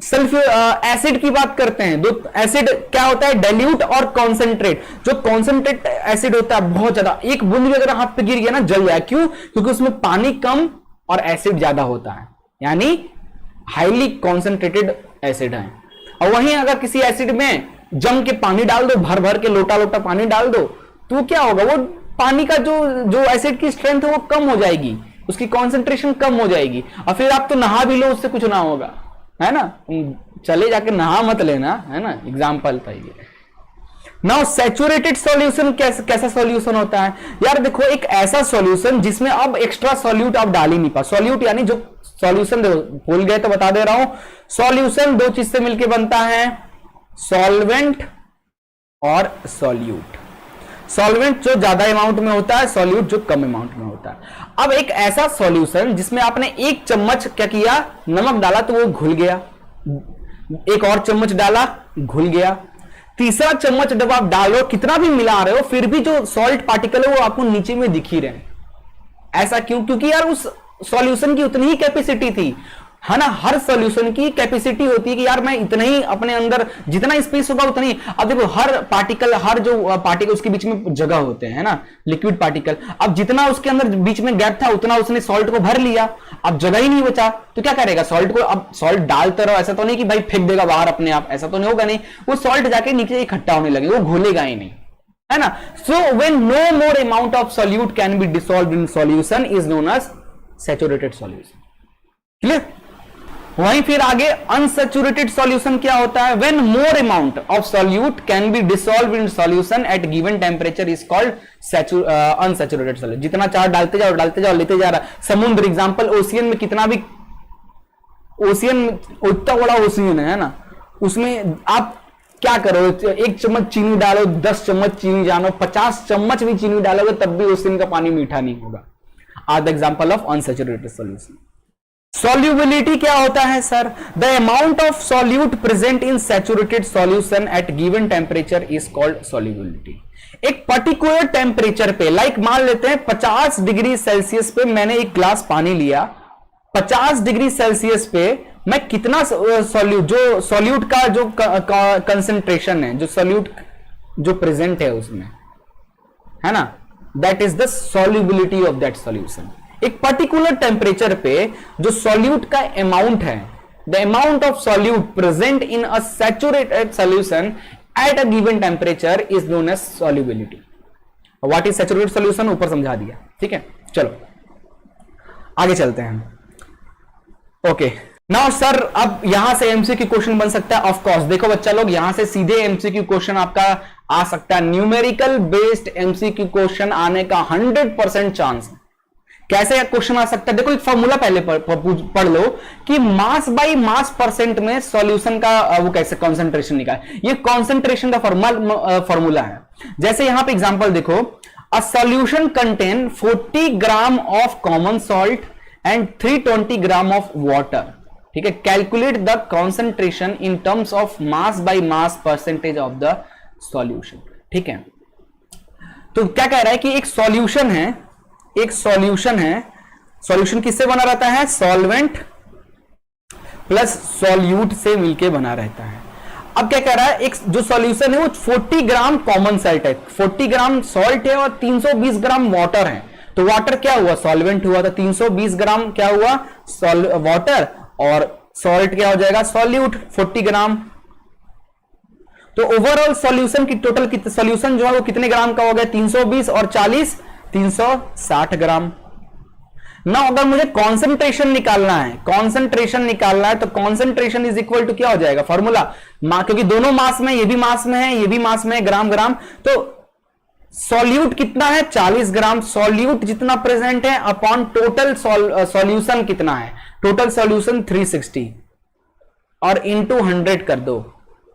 सल्फ्यूरिक एसिड की बात करते हैं, दो एसिड क्या होता है, डाइल्यूट और कॉन्सेंट्रेट। जो कॉन्सेंट्रेट एसिड होता है बहुत ज्यादा, एक बूंद भी अगर हाथ पे गिर गया ना जल जाए, क्यों, क्योंकि उसमें पानी कम और एसिड ज्यादा होता है, यानी हाईली कॉन्सेंट्रेटेड एसिड है। और वहीं अगर किसी एसिड में जम के पानी डाल दो, भर भर के लोटा लोटा पानी डाल दो, तो क्या होगा, वो पानी का जो एसिड की स्ट्रेंथ है वो कम हो जाएगी, उसकी कॉन्सेंट्रेशन कम हो जाएगी, और फिर आप तो नहा भी लो, उससे कुछ ना होगा, है ना। चले जाके नहा मत लेना, है ना, एग्जाम्पल था ये। नाउ सैचुरेटेड सॉल्यूशन कैसा सॉल्यूशन होता है यार, देखो एक ऐसा सॉल्यूशन जिसमें अब एक्स्ट्रा सॉल्यूट आप डाल ही नहीं पा। सॉल्यूट यानी जो सॉल्यूशन, भूल गए तो बता दे रहा हूं, सॉल्यूशन 2 चीज से मिलकर बनता है, सॉल्वेंट और सॉल्यूट। सॉल्वेंट जो ज्यादा अमाउंट में होता है, सॉल्यूट जो कम अमाउंट में होता है। अब एक ऐसा सॉल्यूशन जिसमें आपने 1 चम्मच क्या किया, नमक डाला तो वो घुल गया, 1 और चम्मच डाला घुल गया, तीसरा चम्मच जब आप डाल रहे हो, कितना भी मिला रहे हो, फिर भी जो सॉल्ट पार्टिकल है वो आपको नीचे में दिख ही रहे। ऐसा क्यों, क्योंकि यार उस सॉल्यूशन की उतनी ही कैपेसिटी थी, है ना। हर सॉल्यूशन की कैपेसिटी होती है कि यार मैं इतना ही अपने अंदर जितना स्पेस होगा उतना ही। अब देखो हर पार्टिकल, हर जो पार्टिकल उसके बीच में जगह होते हैं ना, लिक्विड पार्टिकल, अब जितना उसके अंदर बीच में गैप था उतना उसने सॉल्ट को भर लिया, अब जगह ही नहीं बचा, तो क्या करेगा सॉल्ट को, अब सॉल्ट डालते रहो, ऐसा तो नहीं कि भाई फेंक देगा बाहर अपने आप, ऐसा तो नहीं होगा, नहीं, वो सॉल्ट जाके नीचे इकट्ठा होने लगे, वो घुलेगा ही नहीं, है ना। So when no more amount of solute can be dissolved in solution is known as saturated solution. Clear. वहीं फिर आगे अनसैचुरेटेड सॉल्यूशन क्या होता है, when more amount of solute can be dissolve in solution at given temperature is called unsaturated solution. जितना चार डालते जाओ लेते जा रहा। समुद्र एग्जांपल, ओशियन में कितना भी, ओशियन इतना बड़ा ओशियन है ना, उसमें आप क्या करो, 1 चम्मच चीनी डालो, 10 चम्मच चीनी जानो, 50 चम्मच भी चीनी डालोगे तब भी उस दिन का पानी मीठा नहीं होगा। Are the example of unsaturated solution. Solubility क्या होता है sir? The amount of solute present in saturated solution at given temperature is called solubility. एक पर्टिकुलर टेम्परेचर पे, लाइक मान लेते हैं 50 डिग्री सेल्सियस पे मैंने एक ग्लास पानी लिया, 50 डिग्री सेल्सियस पे मैं कितना जो सॉल्यूट का जो कंसंट्रेशन है, जो सॉल्यूट जो प्रेजेंट है उसमें, है ना, that is the solubility of that solution. एक पर्टिकुलर टेम्परेचर पे जो सॉल्यूट का अमाउंट है, the amount of solute present in a saturated solution at a given temperature is known as solubility. What is saturated solution ऊपर समझा दिया, ठीक है। चलो आगे चलते हैं। ओके नाउ सर, अब यहां से एमसीक्यू क्वेश्चन बन सकता है। ऑफ कोर्स देखो बच्चा लोग, यहां से सीधे एमसीक्यू क्वेश्चन आपका आ सकता है। न्यूमेरिकल बेस्ड एमसीक्यू क्वेश्चन आने का 100% चांस है। कैसे क्वेश्चन आ सकता है? देखो एक फॉर्मूला पहले पढ़ लो कि मास बाई मास परसेंट में सॉल्यूशन का वो कैसे कॉन्सेंट्रेशन निकाले। ये कॉन्सेंट्रेशन का फॉर्मूला है। जैसे यहां पे एग्जांपल देखो, a solution contain 40 gram of common salt and 320 gram of water, ठीक है। Calculate the concentration in terms of mass by mass percentage of the solution, ठीक है। तो क्या कह रहा है कि एक सॉल्यूशन है, एक सॉल्यूशन है, सॉल्यूशन किससे बना रहता है? सॉल्वेंट प्लस सॉल्यूट से मिलके बना रहता है। अब क्या कह रहा है, एक जो सॉल्यूशन है वो 40 ग्राम कॉमन सॉल्ट है, 40 ग्राम सॉल्ट है और 320 ग्राम वाटर है। तो वाटर क्या हुआ? सॉल्वेंट हुआ। तो 320 ग्राम क्या हुआ? वाटर, और सॉल्ट क्या हो जाएगा? सॉल्यूट 40 ग्राम। तो ओवरऑल सॉल्यूशन की टोटल सॉल्यूशन जो है वो कितने ग्राम का हो गया? 320 और 40 360 ग्राम। ना अगर मुझे कॉन्सेंट्रेशन निकालना है, कॉन्सेंट्रेशन निकालना है तो कॉन्सेंट्रेशन इज इक्वल टू क्या हो जाएगा? फॉर्मूला, क्योंकि दोनों मास में, ये भी मास में है, ये भी मास में है, ग्राम ग्राम। तो सॉल्यूट कितना है? 40 ग्राम। सॉल्यूट जितना प्रेजेंट है अपॉन टोटल सॉल्यूशन कितना है? टोटल सॉल्यूशन 360 और इंटू 100 कर दो,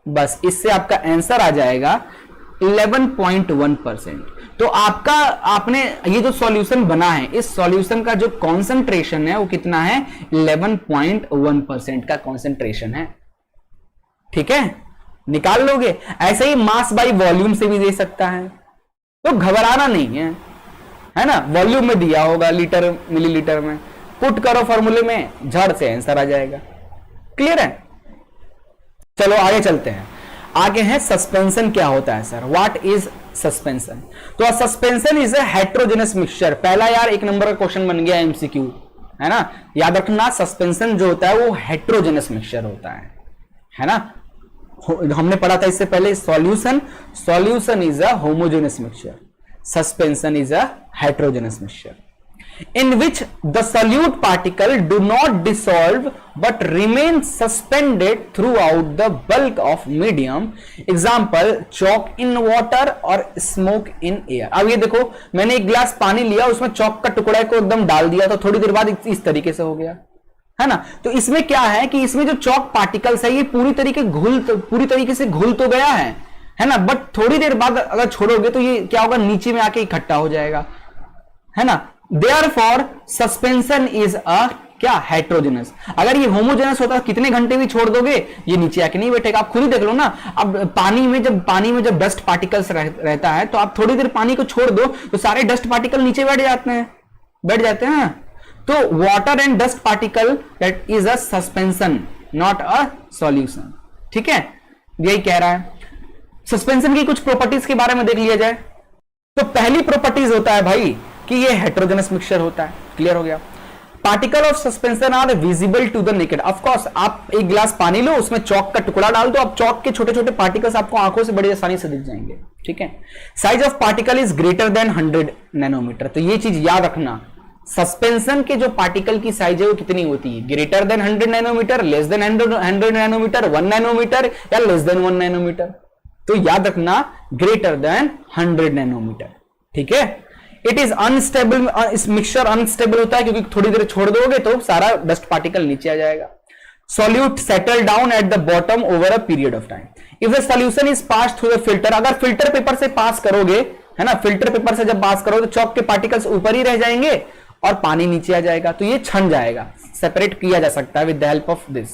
बस इससे आपका आंसर आ जाएगा 11.1%। तो आपका, आपने ये जो सॉल्यूशन बना है, इस सॉल्यूशन का जो कॉन्सेंट्रेशन है वो कितना है? 11.1% का कॉन्सेंट्रेशन है, ठीक है। निकाल लोगे। ऐसे ही मास बाई वॉल्यूम से भी दे सकता है, तो घबराना नहीं है ना। वॉल्यूम में दिया होगा लीटर मिलीलीटर में, पुट करो फॉर्मूले में, झड़ से आंसर आ जाएगा। क्लियर है? चलो आगे चलते हैं। आगे है सस्पेंशन क्या होता है सर? What is suspension? तो suspension is a heterogeneous mixture. पहला यार 1 नंबर का क्वेश्चन बन गया एमसीक्यू, है ना। याद रखना, सस्पेंशन जो होता है वो हेट्रोजेनस मिक्सचर होता है ना। हमने पढ़ा था इससे पहले solution is a homogeneous mixture, suspension is a heterogeneous mixture in which the solute particle do not dissolve but remain suspended throughout the bulk of medium. Example, chalk in water or smoke in air. अब ये देखो, मैंने एक गिलास पानी लिया, उसमें चौक का टुकड़ा को एकदम डाल दिया, तो थोड़ी देर बाद इस तरीके से हो गया, है ना। तो इसमें क्या है कि इसमें जो चौक पार्टिकल्स है ये पूरी तरीके से घुल तो गया है ना, बट थोड़ी देर बाद अगर छोड़ोगे तो ये क्या होगा? नीचे में आके इकट्ठा हो जाएगा, है ना। Therefore, suspension is a क्या? हेट्रोजेनस। अगर ये होमोजेनस होता है, कितने घंटे भी छोड़ दोगे ये नीचे आके नहीं बैठेगा। आप खुद ही देख लो ना। अब पानी में जब डस्ट पार्टिकल्स रहता है तो आप थोड़ी देर पानी को छोड़ दो तो सारे डस्ट पार्टिकल नीचे बैठ जाते हैं। तो water and dust particle that is a suspension, not a solution, ठीक है। यही कह रहा है। सस्पेंशन की कुछ प्रॉपर्टीज के बारे में देख लिया जाए। तो पहली प्रॉपर्टीज होता है भाई कि ये हेट्रोजेनस मिक्सचर होता है। क्लियर हो गया? Particle of suspension are visible to the naked. Of course, आप एक गिलास पानी लो, उसमें चौक का टुकड़ा डाल दो, अब चौक के छोटे छोटे पार्टिकल्स आपको आंखों से बड़ी आसानी से दिख जाएंगे, ठीक है। Size of particle is greater than 100 nanometer. तो ये चीज याद रखना, सस्पेंशन के जो पार्टिकल की साइज है वो कितनी होती है? Greater than 100 nanometre, less than 100 nanometre, 1 nanometre या लेस देन 1 नैनोमीटर। तो याद रखना ग्रेटर देन 100 नैनोमीटर, ठीक है। इट इज अनस्टेबल, इस मिक्सचर अनस्टेबल होता है क्योंकि थोड़ी देर छोड़ दोगे तो सारा डस्ट पार्टिकल नीचे आ जाएगा। solute settle down at the bottom over a period of time. If the solution is passed through the filter, अगर फिल्टर पेपर से पास करोगे, है ना, फिल्टर पेपर से जब पास करोगे तो चौक के पार्टिकल्स ऊपर ही रह जाएंगे और पानी नीचे आ जाएगा, तो ये छन जाएगा, सेपरेट किया जा सकता है with the help of this.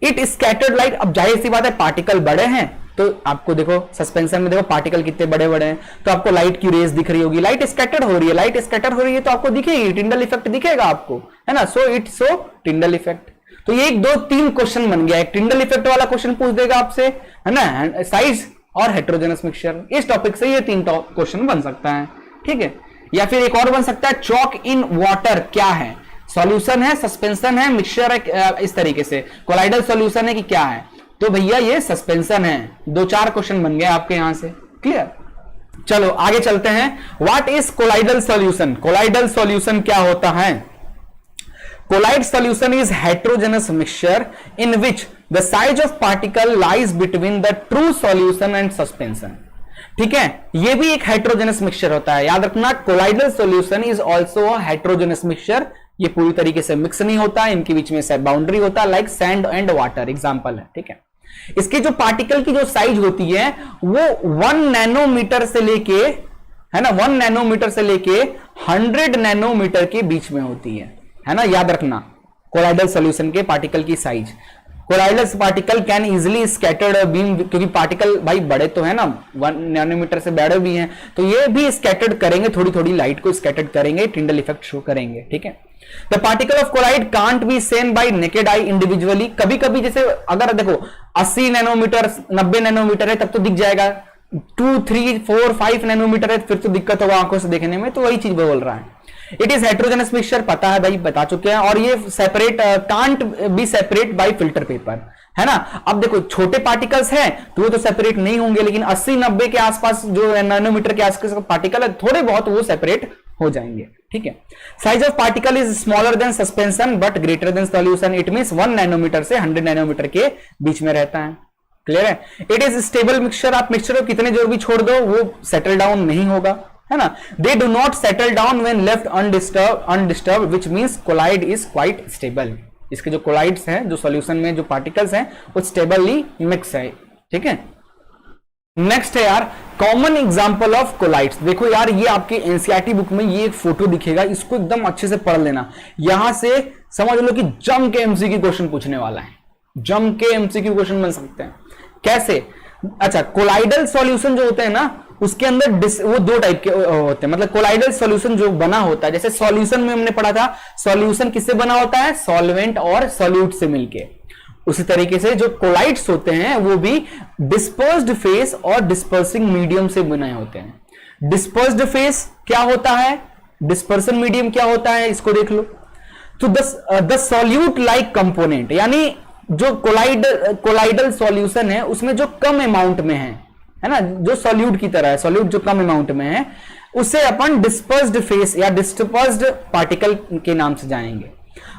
It scattered light. अब जाहिर सी बात है पार्टिकल बड़े हैं तो आपको देखो सस्पेंशन में देखो पार्टिकल कितने बड़े बड़े हैं, तो आपको लाइट की रेस दिख रही होगी, लाइट स्कैटर्ड हो रही है, लाइट स्कैटर हो रही है तो आपको दिखेगी, टिंडल इफेक्ट दिखेगा आपको, है ना. So it so Tyndall effect. तो ये 1 2 3 क्वेश्चन बन गया. एक टिंडल इफेक्ट वाला क्वेश्चन पूछ देगा आपसे, है ना, साइज और हेट्रोजेनस मिक्सचर. इस टॉपिक से ये 3 क्वेश्चन बन सकता है, ठीक है. या फिर एक और बन सकता है, चॉक इन वाटर क्या है, सॉल्यूशन है, सस्पेंशन है, मिक्सचर है, इस तरीके से कोलाइडल सॉल्यूशन है कि क्या है, तो भैया ये सस्पेंशन है. 2-4 क्वेश्चन बन गए आपके यहां से. क्लियर. चलो आगे चलते हैं. What is colloidal solution. Colloidal solution क्या होता है. Colloid solution is heterogeneous mixture in which the size of particle lies between the true solution and suspension. ठीक है, ये भी एक हेट्रोजेनस मिक्सचर होता है. याद रखना, colloidal solution is also a heterogeneous mixture. ये पूरी तरीके से मिक्स नहीं होता, इनके बीच में बाउंड्री होता है, like sand and water example है. ठीक है, इसके जो पार्टिकल की जो साइज होती है वो 1 नैनोमीटर से लेके, है ना, 1 नैनोमीटर से लेके 100 नैनोमीटर के बीच में होती है ना. याद रखना कोलाइडल सॉल्यूशन के पार्टिकल की size. Colloidal particle can easily scattered beam, क्योंकि पार्टिकल भाई बड़े तो है ना, 1 नैनोमीटर से बड़े भी हैं, तो ये भी स्कैटर्ड करेंगे, थोड़ी थोड़ी लाइट को स्कैटर्ड करेंगे, टिंडल इफेक्ट शो करेंगे. ठीक है. The particle of colloid can't be seen by naked eye individually. कभी कभी जैसे अगर देखो 80 नैनोमीटर 90 नैनोमीटर है तब तो दिख जाएगा, 2 3 4 5 नैनोमीटर है फिर तो दिक्कत होगा आंखों से देखने में, तो वही चीज बोल रहा है. इट इज हेट्रोजेनस मिक्सचर, पता है भाई, बता चुके हैं. और ये separate can't be separate by filter paper, है ना. अब देखो छोटे पार्टिकल्स हैं तो वो तो सेपरेट नहीं होंगे, लेकिन 80-90 के आसपास जो नैनोमीटर के आसपास पार्टिकल है थोड़े बहुत वो सेपरेट हो जाएंगे. ठीक है. Size of particle is smaller than suspension but greater than solution. It means 1 nanometre से 100 नैनोमीटर के बीच में रहता है. क्लियर है. It is stable mixture. आप मिक्सचर को कितने जो भी छोड़ दो वो सेटल डाउन नहीं होगा, है ना. They do not settle down when left undisturb which means colloid is quite stable. इसके जो कोलाइड्स हैं, जो सॉल्यूशन में जो पार्टिकल्स हैं वो स्टेबली मिक्स है. ठीक है. नेक्स्ट है यार कॉमन एग्जांपल ऑफ कोलाइड्स. देखो यार ये आपके एनसीईआरटी बुक में ये एक फोटो दिखेगा, इसको एकदम अच्छे से पढ़ लेना. यहां से समझ लो कि जम के एमसीक्यू क्वेश्चन पूछने वाला है, जम के एमसीक्यू क्वेश्चन बन सकते हैं. कैसे. अच्छा, कोलाइडल सॉल्यूशन जो होते हैं ना उसके अंदर वो 2 टाइप के होते हैं. मतलब कोलाइडल सॉल्यूशन जो बना होता है, जैसे सॉल्यूशन में हमने पढ़ा था सॉल्यूशन किससे बना होता है, सॉल्वेंट और सॉल्यूट से मिलके. उसी तरीके से जो कोलाइड्स होते हैं वो भी डिस्पर्स्ड फेस और डिस्पर्सिंग मीडियम से बने होते हैं. डिस्पर्स्ड फेस क्या होता है, डिस्पर्सन मीडियम क्या होता है, इसको देख लो. तो द सॉल्यूट लाइक कंपोनेंट, यानी जो कोलाइडल सॉल्यूशन है उसमें जो कम अमाउंट में है ना, जो सॉल्यूट की तरह है, सॉल्यूट जो कम अमाउंट में है उसे अपन डिस्पर्स्ड फेस या डिस्पर्स्ड पार्टिकल के नाम से जानेंगे.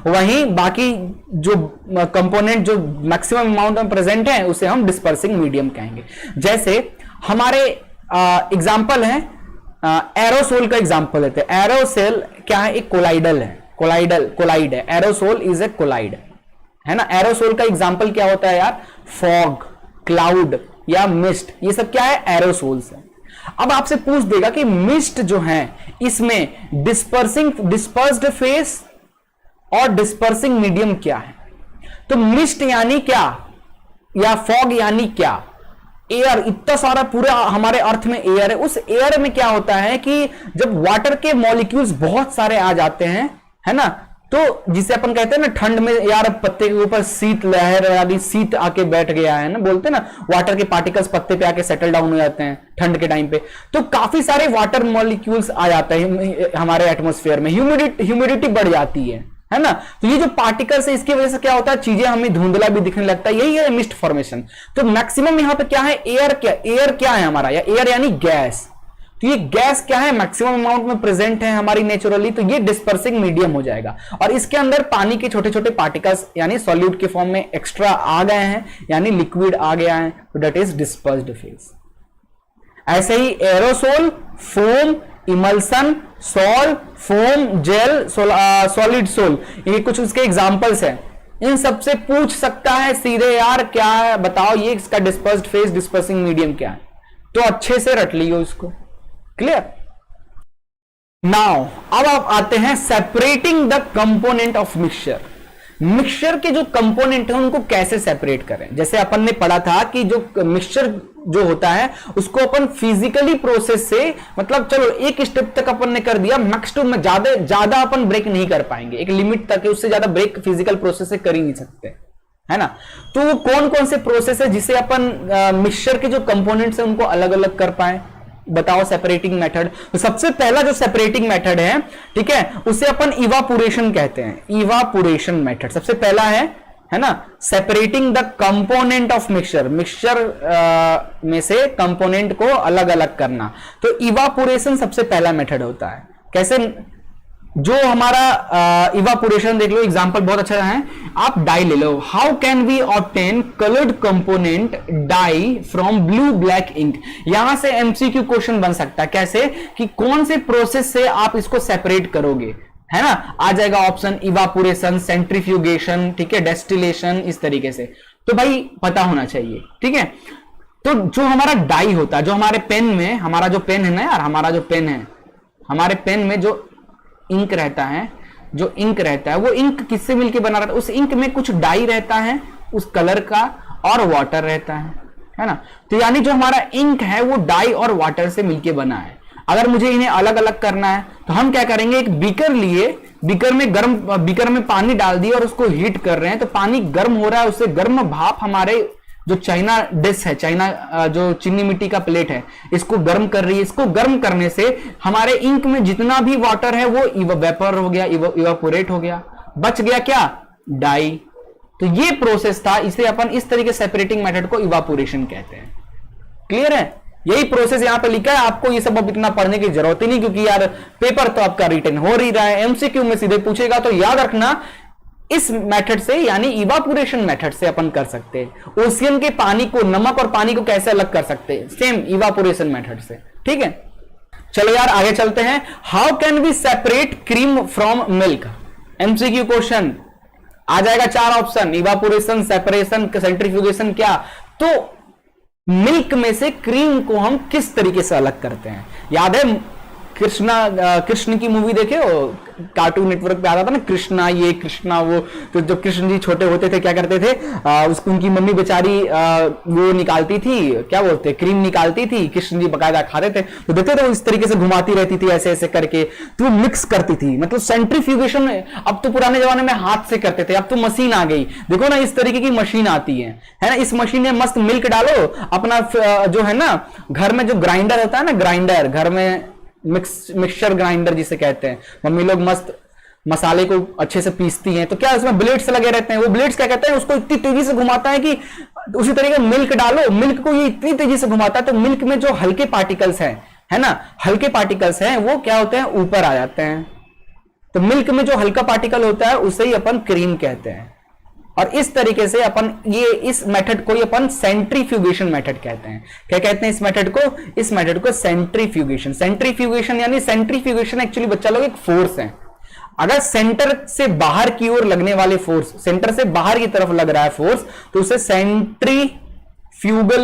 वहीं बाकी जो कंपोनेंट जो मैक्सिमम अमाउंट में प्रेजेंट है उसे हम डिस्पर्सिंग मीडियम कहेंगे. जैसे हमारे एग्जांपल है एरोसोल का एग्जांपल लेते हैं. एरोसोल क्या है, एक कोलाइडल है, कोलाइड है. एरोसोल इज ए कोलाइड, है ना. एरोसोल का एग्जांपल क्या होता है यार, फॉग, क्लाउड या मिस्ट, ये सब क्या है, एरोसोल्स है. अब आपसे पूछ देगा कि मिस्ट जो है इसमें डिस्पर्स्ड फेस और डिस्पर्सिंग मीडियम क्या है. तो मिस्ट यानी क्या, या फॉग यानी क्या, एयर. इतना सारा पूरा हमारे अर्थ में एयर है. उस एयर में क्या होता है कि जब वाटर के मॉलिक्यूल्स बहुत सारे आ जाते हैं, है ना, तो जिसे अपन कहते हैं ना ठंड में यार पत्ते के ऊपर शीत लहर यानी शीत आके बैठ गया है ना, बोलते हैं ना वाटर के पार्टिकल्स पत्ते पे आके सेटल डाउन हो जाते हैं ठंड के टाइम पे. तो काफी सारे वाटर मॉलिक्यूल्स आ जाते हैं हमारे एटमॉस्फेयर में, ह्यूमिडिटी बढ़ जाती है ना. तो ये जो पार्टिकल्स है इसकी वजह से क्या होता है, चीजें हमें धुंधला भी दिखने लगता है. यही है मिस्ट फॉर्मेशन. तो मैक्सिमम यहां पे क्या है, एयर क्या है हमारा, या एयर यानी गैस. तो ये गैस क्या है, मैक्सिमम अमाउंट में प्रेजेंट है हमारी नेचुरली, तो ये डिस्पर्सिंग मीडियम हो जाएगा. और इसके अंदर पानी के छोटे छोटे पार्टिकल्स यानी सॉल्यूट के फॉर्म में एक्स्ट्रा आ गए हैं, यानी लिक्विड आ गया है, तो दैट इज डिस्पर्स्ड फेज. ऐसे ही aerosol, foam, emulsion, sol, foam, gel, solid sol, ये कुछ उसके एग्जांपल्स हैं. इन सबसे पूछ सकता है सीधे, यार क्या है बताओ ये इसका डिस्पर्स्ड फेज डिस्पर्सिंग मीडियम क्या है, तो अच्छे से रट लियो इसको। क्लियर। नाउ अब आप आते हैं separating the component of mixture. Mixture के जो कंपोनेंट है उनको कैसे सेपरेट करें। जैसे अपन ने पढ़ा था कि जो मिक्सचर जो होता है उसको अपन फिजिकली प्रोसेस से, मतलब चलो एक स्टेप तक अपन ने कर दिया, मैक्स टू में ज्यादा अपन ब्रेक नहीं कर पाएंगे, एक लिमिट तक है, उससे ज्यादा ब्रेक फिजिकल प्रोसेस से कर ही नहीं सकते, है ना। तो वो कौन कौन से प्रोसेस है जिसे अपन मिक्सचर के जो कंपोनेंट्स है उनको अलग अलग कर पाए, बताओ सेपरेटिंग मेथड। तो सबसे पहला जो सेपरेटिंग मेथड है, ठीक है, उसे अपन इवापोरेशन कहते हैं। इवापोरेशन मेथड सबसे पहला है ना, separating the component of mixture, mixture में से कंपोनेंट को अलग अलग करना। तो इवापोरेशन सबसे पहला मेथड होता है। कैसे, जो हमारा इवापोरेशन देख लो, एग्जांपल बहुत अच्छा है, आप डाई ले लो। How can we obtain coloured component dye from blue black ink. यहां से एमसीक्यू क्वेश्चन बन सकता है। कैसे, कि कौन से प्रोसेस से आप इसको सेपरेट करोगे, है ना। आ जाएगा ऑप्शन इवापोरेशन, सेंट्रीफ्यूगेशन, ठीक है, डेस्टिलेशन, इस तरीके से। तो भाई पता होना चाहिए, ठीक है। तो जो हमारा डाई होता है, जो हमारे पेन में, हमारा जो पेन है ना यार, हमारा जो पेन है, हमारे पेन में जो इंक रहता है, जो इंक रहता है वो इंक किससे मिलके बना रहता है, उस इंक में कुछ डाई रहता है उस कलर का और वाटर रहता है ना। तो यानी जो हमारा इंक है वो डाई और वाटर से मिलके बना है। अगर मुझे इन्हें अलग अलग करना है तो हम क्या करेंगे, एक बीकर लिए, बीकर में पानी डाल दिया और उसको हीट कर रहे हैं, तो पानी गर्म हो रहा है, उससे गर्म भाप हमारे जो चाइना डिश है, चाइना जो चीनी मिट्टी का प्लेट है, इसको गर्म कर रही है। इसको गर्म करने से हमारे इंक में जितना भी वाटर है वो वेपर हो गया, इवापोरेट हो गया, बच गया क्या, डाई। तो ये प्रोसेस था, इसे अपन इस तरीके सेपरेटिंग मेथड को इवापोरेशन कहते हैं। क्लियर है, यही प्रोसेस यहां पे लिखा है। आपको ये सब अब इतना पढ़ने की जरूरत ही नहीं, क्योंकि यार पेपर तो आपका रिटन हो रही रहा है, एमसीक्यू में सीधे पूछेगा। तो याद रखना, इस मेथड से यानी इवापोरेशन मेथड से अपन कर सकते हैं। ओशियन के पानी को, नमक और पानी को कैसे अलग कर सकते हैं, सेम इवापोरेशन मेथड से, ठीक है। चलो यार आगे चलते हैं। How can we separate cream from milk. MCQ question आ जाएगा, 4 ऑप्शन, इवापोरेशन, सेपरेशन, सेंट्रीफ्यूगेशन, क्या। तो मिल्क में से क्रीम को हम किस तरीके से अलग करते हैं। याद है कृष्ण की मूवी देखे हो, कार्टून नेटवर्क पे आता था ना, कृष्णा ये कृष्णा वो। तो जब कृष्ण जी छोटे होते थे क्या करते थे, उसको उनकी मम्मी बेचारी वो निकालती थी, क्या बोलते, क्रीम निकालती थी, कृष्ण जी बकायदा खाते थे। तो देखते थे वो इस तरीके से घुमाती रहती थी ऐसे ऐसे करके, तो मिक्स करती थी। मतलब सेंट्रीफ्यूगेशन अब तो पुराने जमाने में हाथ से करते थे, अब तो मशीन आ गई। देखो ना इस तरीके की मशीन आती है ना। इस मशीन में मस्त मिल्क डालो, अपना जो है ना घर में जो ग्राइंडर होता है ना, ग्राइंडर घर में मिक्सचर ग्राइंडर जिसे कहते हैं, मम्मी लोग मस्त मसाले को अच्छे से पीसती हैं। तो क्या उसमें ब्लेड्स लगे रहते हैं, वो ब्लेड्स क्या कहते हैं, उसको इतनी तेजी से घुमाता है कि उसी तरीके मिल्क डालो, मिल्क को ये इतनी तेजी से घुमाता है तो मिल्क में जो हल्के पार्टिकल्स हैं, है ना, हल्के पार्टिकल्स हैं, वो क्या होते हैं, ऊपर आ जाते हैं। तो मिल्क में जो हल्का पार्टिकल होता है उसे ही अपन क्रीम कहते हैं। और इस तरीके से अपन इस मेथड को अपन सेंट्रीफ्यूगेशन मेथड कहते हैं। क्या कहते हैं इस मेथड को, इस मेथड को सेंट्रीफ्यूगेशन। सेंट्रीफ्यूगेशन यानी सेंट्रीफ्यूगेशन एक्चुअली बच्चा लोग एक फोर्स है। अगर सेंटर से बाहर की ओर लगने वाले फोर्स, सेंटर से बाहर की तरफ लग रहा है फोर्स, तो उसे सेंट्रीफ्यूगल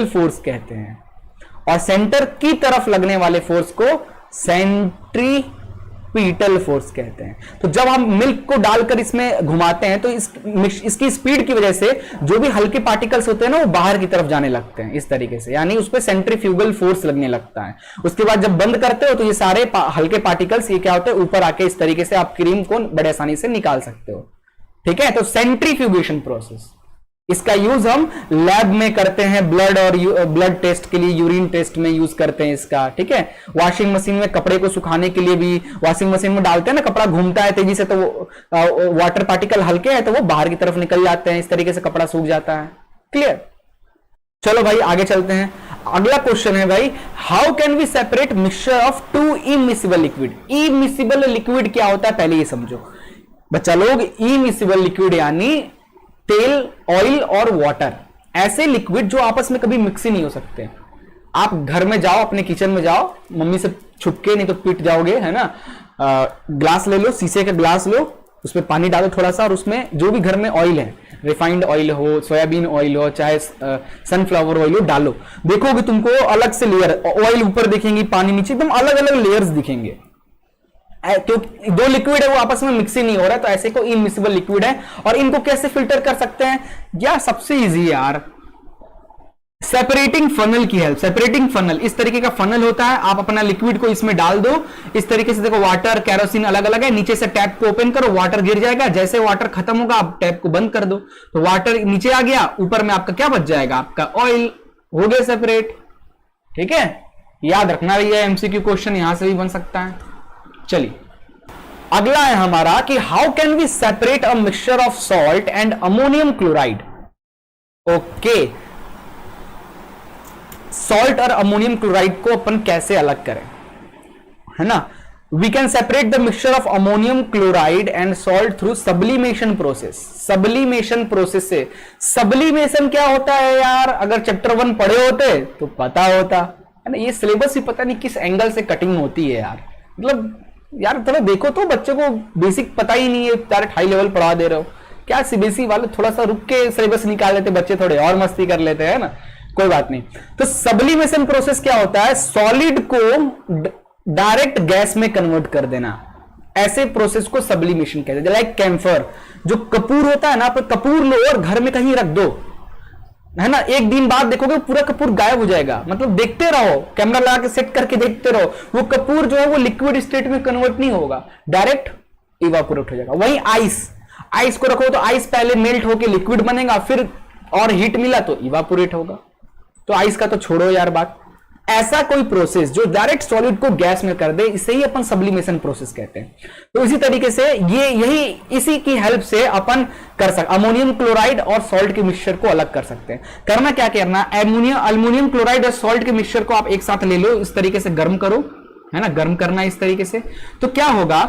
फोर्स कहते हैं। और सेंटर की तरफ लगने वाले फोर्स को सेंट्रीपीटल फोर्स कहते हैं। तो जब हम मिल्क को डालकर इसमें घुमाते हैं तो इसकी स्पीड की वजह से जो भी हल्के पार्टिकल्स होते हैं ना वो बाहर की तरफ जाने लगते हैं इस तरीके से, यानी उस पर सेंट्रीफ्यूगल फोर्स लगने लगता है। उसके बाद जब बंद करते हो तो ये सारे हल्के पार्टिकल्स ये क्या होते हैं, ऊपर आके इस तरीके से आप क्रीम को बड़े आसानी से निकाल सकते हो। ठीक है, तो सेंट्रीफ्यूगेशन प्रोसेस, इसका यूज हम लैब में करते हैं, ब्लड टेस्ट के लिए, यूरिन टेस्ट में यूज करते हैं इसका। ठीक है, वॉशिंग मशीन में कपड़े को सुखाने के लिए भी वॉशिंग मशीन में डालते हैं ना, कपड़ा घूमता है तेजी से तो वो वाटर पार्टिकल हल्के हैं तो वो बाहर की तरफ निकल जाते हैं, इस तरीके से कपड़ा सूख जाता है। क्लियर, चलो भाई आगे चलते हैं। अगला क्वेश्चन है भाई, how can we separate mixture of 2 immiscible liquid. Immiscible liquid क्या होता है पहले ये समझो बच्चा लोग। इमिसिबल लिक्विड यानी तेल, ऑयल और वाटर, ऐसे लिक्विड जो आपस में कभी मिक्स ही नहीं हो सकते। आप घर में जाओ, अपने किचन में जाओ, मम्मी से छुपके, नहीं तो पिट जाओगे, है ना। ग्लास ले लो, शीशे का ग्लास लो, उसमें पानी डालो थोड़ा सा और उसमें जो भी घर में ऑयल है रिफाइंड ऑयल हो, सोयाबीन ऑयल हो, चाहे सनफ्लावर ऑयल हो, डालो, देखोगे तुमको अलग से लेयर, ऑयल ऊपर दिखेंगी, पानी नीचे, एकदम अलग अलग लेयर्स दिखेंगे, क्योंकि दो लिक्विड है वो आपस में मिक्स ही नहीं हो रहा है, तो ऐसे को इनमिसिबल लिक्विड है। और इनको कैसे फिल्टर कर सकते हैं यार? सबसे इजी यार, सेपरेटिंग फनल की हेल्प। सेपरेटिंग फनल, इस तरीके का फनल होता है, आप अपना लिक्विड को इसमें डाल दो, इस तरीके से, देखो वाटर केरोसिन अलग अलग है, नीचे से टैप को ओपन करो, वाटर गिर जाएगा, जैसे वाटर खत्म होगा आप टैप को बंद कर दो, तो वाटर नीचे आ गया, ऊपर में आपका क्या बच जाएगा? आपका ऑयल हो गया सेपरेट। ठीक है, याद रखना रही है, एमसीक्यू क्वेश्चन यहां से भी बन सकता है। चलिए अगला है हमारा कि how can we separate a mixture of salt and ammonium chloride. Okay, salt और अमोनियम क्लोराइड को अपन कैसे अलग करें, है ना? We can separate the mixture of ammonium chloride and salt through sublimation process. Sublimation process से, सब्लिमेशन क्या होता है यार? अगर चैप्टर 1 पढ़े होते तो पता होता, है ना? ये सिलेबस ही पता नहीं किस एंगल से कटिंग होती है यार, मतलब यार थोड़ा देखो तो, बच्चों को बेसिक पता ही नहीं है, डायरेक्ट हाई लेवल पढ़ा दे रहे हो क्या? सीबीएसई वाले थोड़ा सा रुक के सिलेबस निकाल लेते, बच्चे थोड़े और मस्ती कर लेते हैं ना, कोई बात नहीं। तो सब्लिमेशन प्रोसेस क्या होता है? सॉलिड को डायरेक्ट गैस में कन्वर्ट कर देना, ऐसे प्रोसेस को सब्लिमेशन कहते हैं। लाइक कैम्फर, जो कपूर होता है ना, आप कपूर लो और घर में कहीं रख दो, है ना, एक दिन बाद देखोगे पूरा कपूर गायब हो जाएगा, मतलब देखते रहो, कैमरा लगा के सेट करके देखते रहो, वो कपूर जो है वो लिक्विड स्टेट में कन्वर्ट नहीं होगा, डायरेक्ट इवापोरेट हो जाएगा। वही आइस, आइस को रखो तो आइस पहले मेल्ट होकर लिक्विड बनेगा, फिर और हीट मिला तो इवापोरेट होगा। तो आइस का तो छोड़ो यार बात, ऐसा कोई प्रोसेस जो डायरेक्ट सॉलिड को गैस में कर दे, इसे ही अपन सब्लिमेशन प्रोसेस कहते हैं। तो इसी तरीके से इसी की हेल्प से अपन कर सकते, अमोनियम क्लोराइड और सॉल्ट के मिक्सचर को अलग कर सकते हैं। करना क्या करना, अमोनियम क्लोराइड और सॉल्ट के मिक्सचर को आप एक साथ ले लो, इस तरीके से गर्म करो, है ना, गर्म करना है इस तरीके से। तो क्या होगा,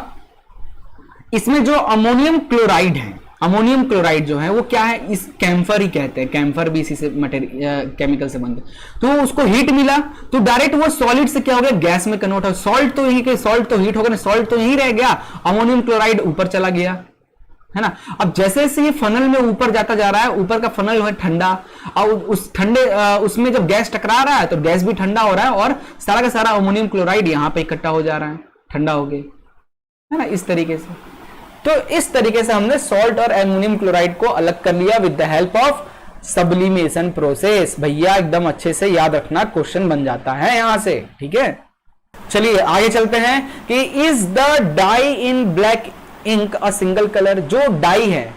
इसमें जो अमोनियम क्लोराइड है, अमोनियम क्लोराइड जो है वो क्या है, इस कैम्फर ही कहते हैं, कैम्फर भी इसी से मटेरियल केमिकल से बनते, तो उसको हीट मिला तो डायरेक्ट वो सॉलिड से क्या हो गया, गैस में कन्वर्ट हो। सॉल्ट तो यही, सॉल्ट तो हीट होगा ना, सॉल्ट तो यही रह गया, अमोनियम क्लोराइड ऊपर चला गया, है ना। अब जैसे जैसे ये फनल में ऊपर जाता जा रहा है, ऊपर का फनल है ठंडा, और उस ठंडे उसमें जब गैस टकरा रहा है तो गैस भी ठंडा हो रहा है और सारा का सारा अमोनियम क्लोराइड यहां पे इकट्ठा हो जा रहा है, ठंडा हो गया, है ना, इस तरीके से। तो इस तरीके से हमने सॉल्ट और अमोनियम क्लोराइड को अलग कर लिया with the help of sublimation process. भैया एकदम अच्छे से याद रखना, क्वेश्चन बन जाता है यहां से, ठीक है। चलिए आगे चलते हैं कि is the dye in black ink a single colour. जो डाई है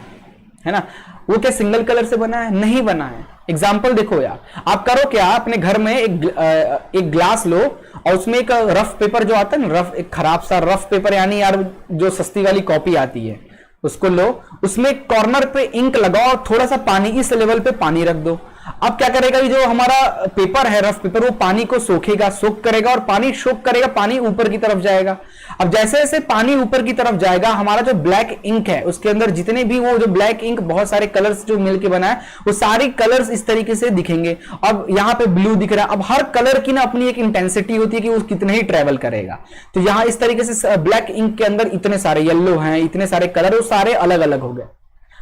ना, वो क्या सिंगल कलर से बना है? नहीं बना है। एग्जाम्पल देखो यार, आप करो क्या, अपने घर में एक ग्लास लो और उसमें एक रफ पेपर जो आता है ना, रफ, एक खराब सा रफ पेपर, यानी यार जो सस्ती वाली कॉपी आती है उसको लो, उसमें कॉर्नर पे इंक लगाओ और थोड़ा सा पानी, इस लेवल पे पानी रख दो। अब क्या करेगा, ये जो हमारा पेपर है, रफ पेपर, वो पानी को सोखेगा, सोख करेगा और पानी सोख करेगा, पानी ऊपर की तरफ जाएगा। अब जैसे जैसे पानी ऊपर की तरफ जाएगा, हमारा जो ब्लैक इंक है उसके अंदर जितने भी वो जो ब्लैक इंक बहुत सारे कलर्स जो मिलके बना है, वो सारे कलर्स इस तरीके से दिखेंगे। अब यहाँ पे ब्लू दिख रहा है, अब हर कलर की ना अपनी एक इंटेंसिटी होती है कि वो कितने ही ट्रेवल करेगा। तो यहाँ इस तरीके से ब्लैक इंक के अंदर इतने सारे येलो हैं, इतने सारे कलर, वो सारे अलग अलग हो गए।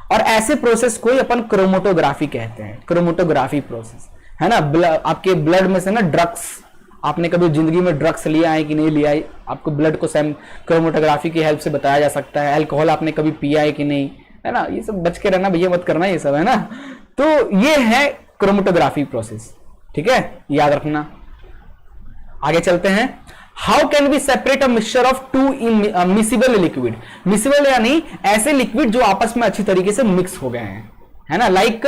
और ऐसे प्रोसेस को ही अपन क्रोमेटोग्राफी कहते हैं, क्रोमेटोग्राफी प्रोसेस, है ना। आपके ब्लड में से ना ड्रग्स, आपने कभी जिंदगी में ड्रग्स लिया है कि नहीं लिया है, आपको ब्लड को क्रोमेटोग्राफी की हेल्प से बताया जा सकता है। अल्कोहल आपने कभी पिया है कि नहीं, है ना, ये सब बच के रहना भैया, मत करना ये सब, है ना। तो ये है क्रोमेटोग्राफी प्रोसेस, ठीक है, याद रखना। आगे चलते हैं, how can we separate a mixture of two miscible liquid. Miscible यानी ऐसे लिक्विड जो आपस में अच्छी तरीके से मिक्स हो गए हैं, है ना, लाइक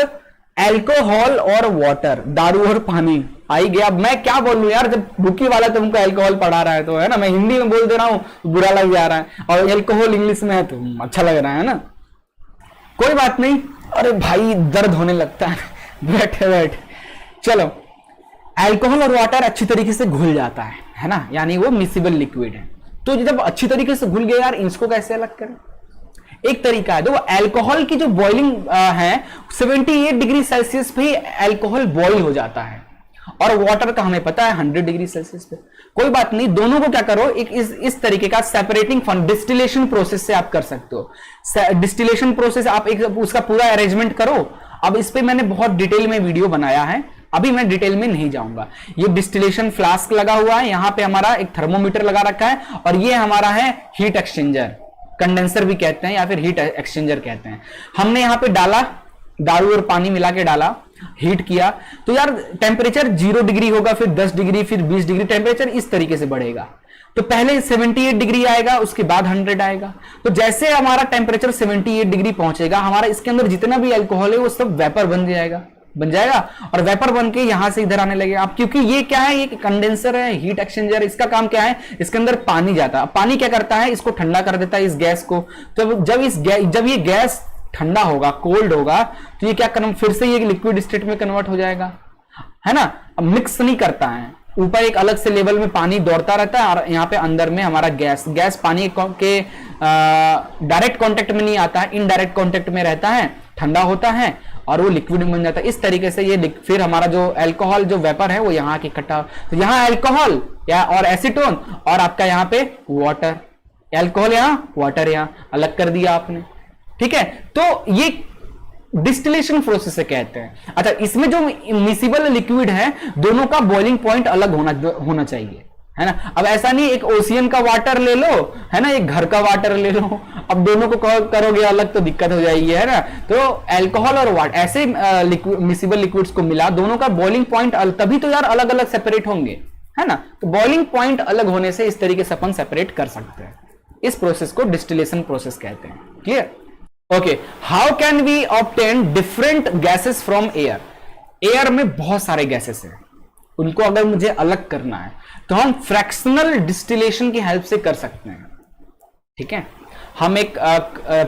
एल्कोहल और वाटर, दारू और पानी। आई गया, मैं क्या बोलूं यार, जब बुकी वाला तुमको एल्कोहल पढ़ा रहा है तो, है ना, मैं हिंदी में बोल दे रहा हूं, बुरा लग जा रहा है, और एल्कोहल इंग्लिश में है तो अच्छा लग रहा है ना, कोई बात नहीं। अरे भाई दर्द होने लगता है, बैठ चलो। एल्कोहल और वाटर अच्छी तरीके से घुल जाता है ना, यानी वो मिसिबल लिक्विड है। तो जब अच्छी तरीके से घुल गया यार, इसको कैसे अलग करें? एक तरीका है, देखो एल्कोहल की जो बॉइलिंग है 78 डिग्री सेल्सियस पे एल्कोहल बॉइल हो जाता है, और वाटर का हमें पता है 100 डिग्री सेल्सियस पे। कोई बात नहीं, दोनों को क्या करो, एक इस तरीके का सेपरेटिंग डिस्टिलेशन प्रोसेस से आप कर सकते हो। डिस्टिलेशन प्रोसेस आप एक उसका पूरा अरेंजमेंट करो। अब इस पे मैंने बहुत डिटेल में वीडियो बनाया है, अभी मैं डिटेल में नहीं जाऊंगा। ये डिस्टिलेशन फ्लास्क लगा हुआ है, यहां पे हमारा एक थर्मोमीटर लगा रखा है, और ये हमारा है हीट एक्सचेंजर, कंडेंसर भी कहते हैं या फिर हीट एक्सचेंजर कहते हैं। हमने यहां पे डाला, दारू और पानी मिला के डाला, हीट किया, तो यार टेम्परेचर 0 डिग्री होगा, फिर 10 डिग्री, फिर 20 डिग्री, टेम्परेचर इस तरीके से बढ़ेगा। तो पहले 78 डिग्री आएगा, उसके बाद 100 आएगा। तो जैसे हमारा टेम्परेचर 78 डिग्री पहुंचेगा, हमारा इसके अंदर जितना भी अल्कोहल है वो सब वेपर बन जाएगा, और वेपर बन के यहां से इधर आने लगेगा। अब क्योंकि ये क्या है, ये कंडेंसर है, हीट एक्सचेंजर, इसका काम क्या है, इसके अंदर पानी जाता है। पानी क्या करता है, इसको ठंडा कर देता है, इस गैस को। तो जब ये गैस ठंडा होगा, कोल्ड होगा, तो ये क्या फिर से ये लिक्विड स्टेट में कन्वर्ट हो जाएगा, है ना। अब मिक्स नहीं करता है, ऊपर एक अलग से लेवल में पानी दौड़ता रहता है, और यहाँ पे अंदर में हमारा गैस पानी के डायरेक्ट कांटेक्ट में नहीं आता है, इनडायरेक्ट कांटेक्ट में रहता है, ठंडा होता है और वो लिक्विड बन जाता है। इस तरीके से ये फिर हमारा जो अल्कोहल जो वेपर है वो यहाँ की इकट्ठा, तो यहाँ अल्कोहल या और एसीटोन, और आपका यहाँ पे वाटर, अल्कोहल यहाँ, वाटर यहाँ अलग कर दिया आपने, ठीक है। तो ये डिस्टिलेशन प्रोसेस से कहते हैं। अच्छा, इसमें जो मिसिबल लिक्विड है, दोनों का बॉइलिंग पॉइंट अलग होना चाहिए, है ना। अब ऐसा नहीं एक ओशियन का वाटर ले लो, है ना, एक घर का वाटर ले लो, अब दोनों को करोगे अलग तो दिक्कत हो जाएगी, है ना। तो अल्कोहल और वाटर ऐसे मिसिबल लिक्विड्स को मिला, दोनों का बॉइलिंग पॉइंट तभी तो यार अलग अलग सेपरेट होंगे, है ना। तो बॉइलिंग पॉइंट अलग होने से इस तरीके से अपन सेपरेट कर सकते हैं। इस प्रोसेस को डिस्टिलेशन प्रोसेस कहते हैं। Clear? Okay, how can we obtain different gases from air? Air में बहुत सारे गैसेस हैं, उनको अगर मुझे अलग करना है तो हम फ्रैक्शनल डिस्टिलेशन की हेल्प से कर सकते हैं, ठीक है। हम एक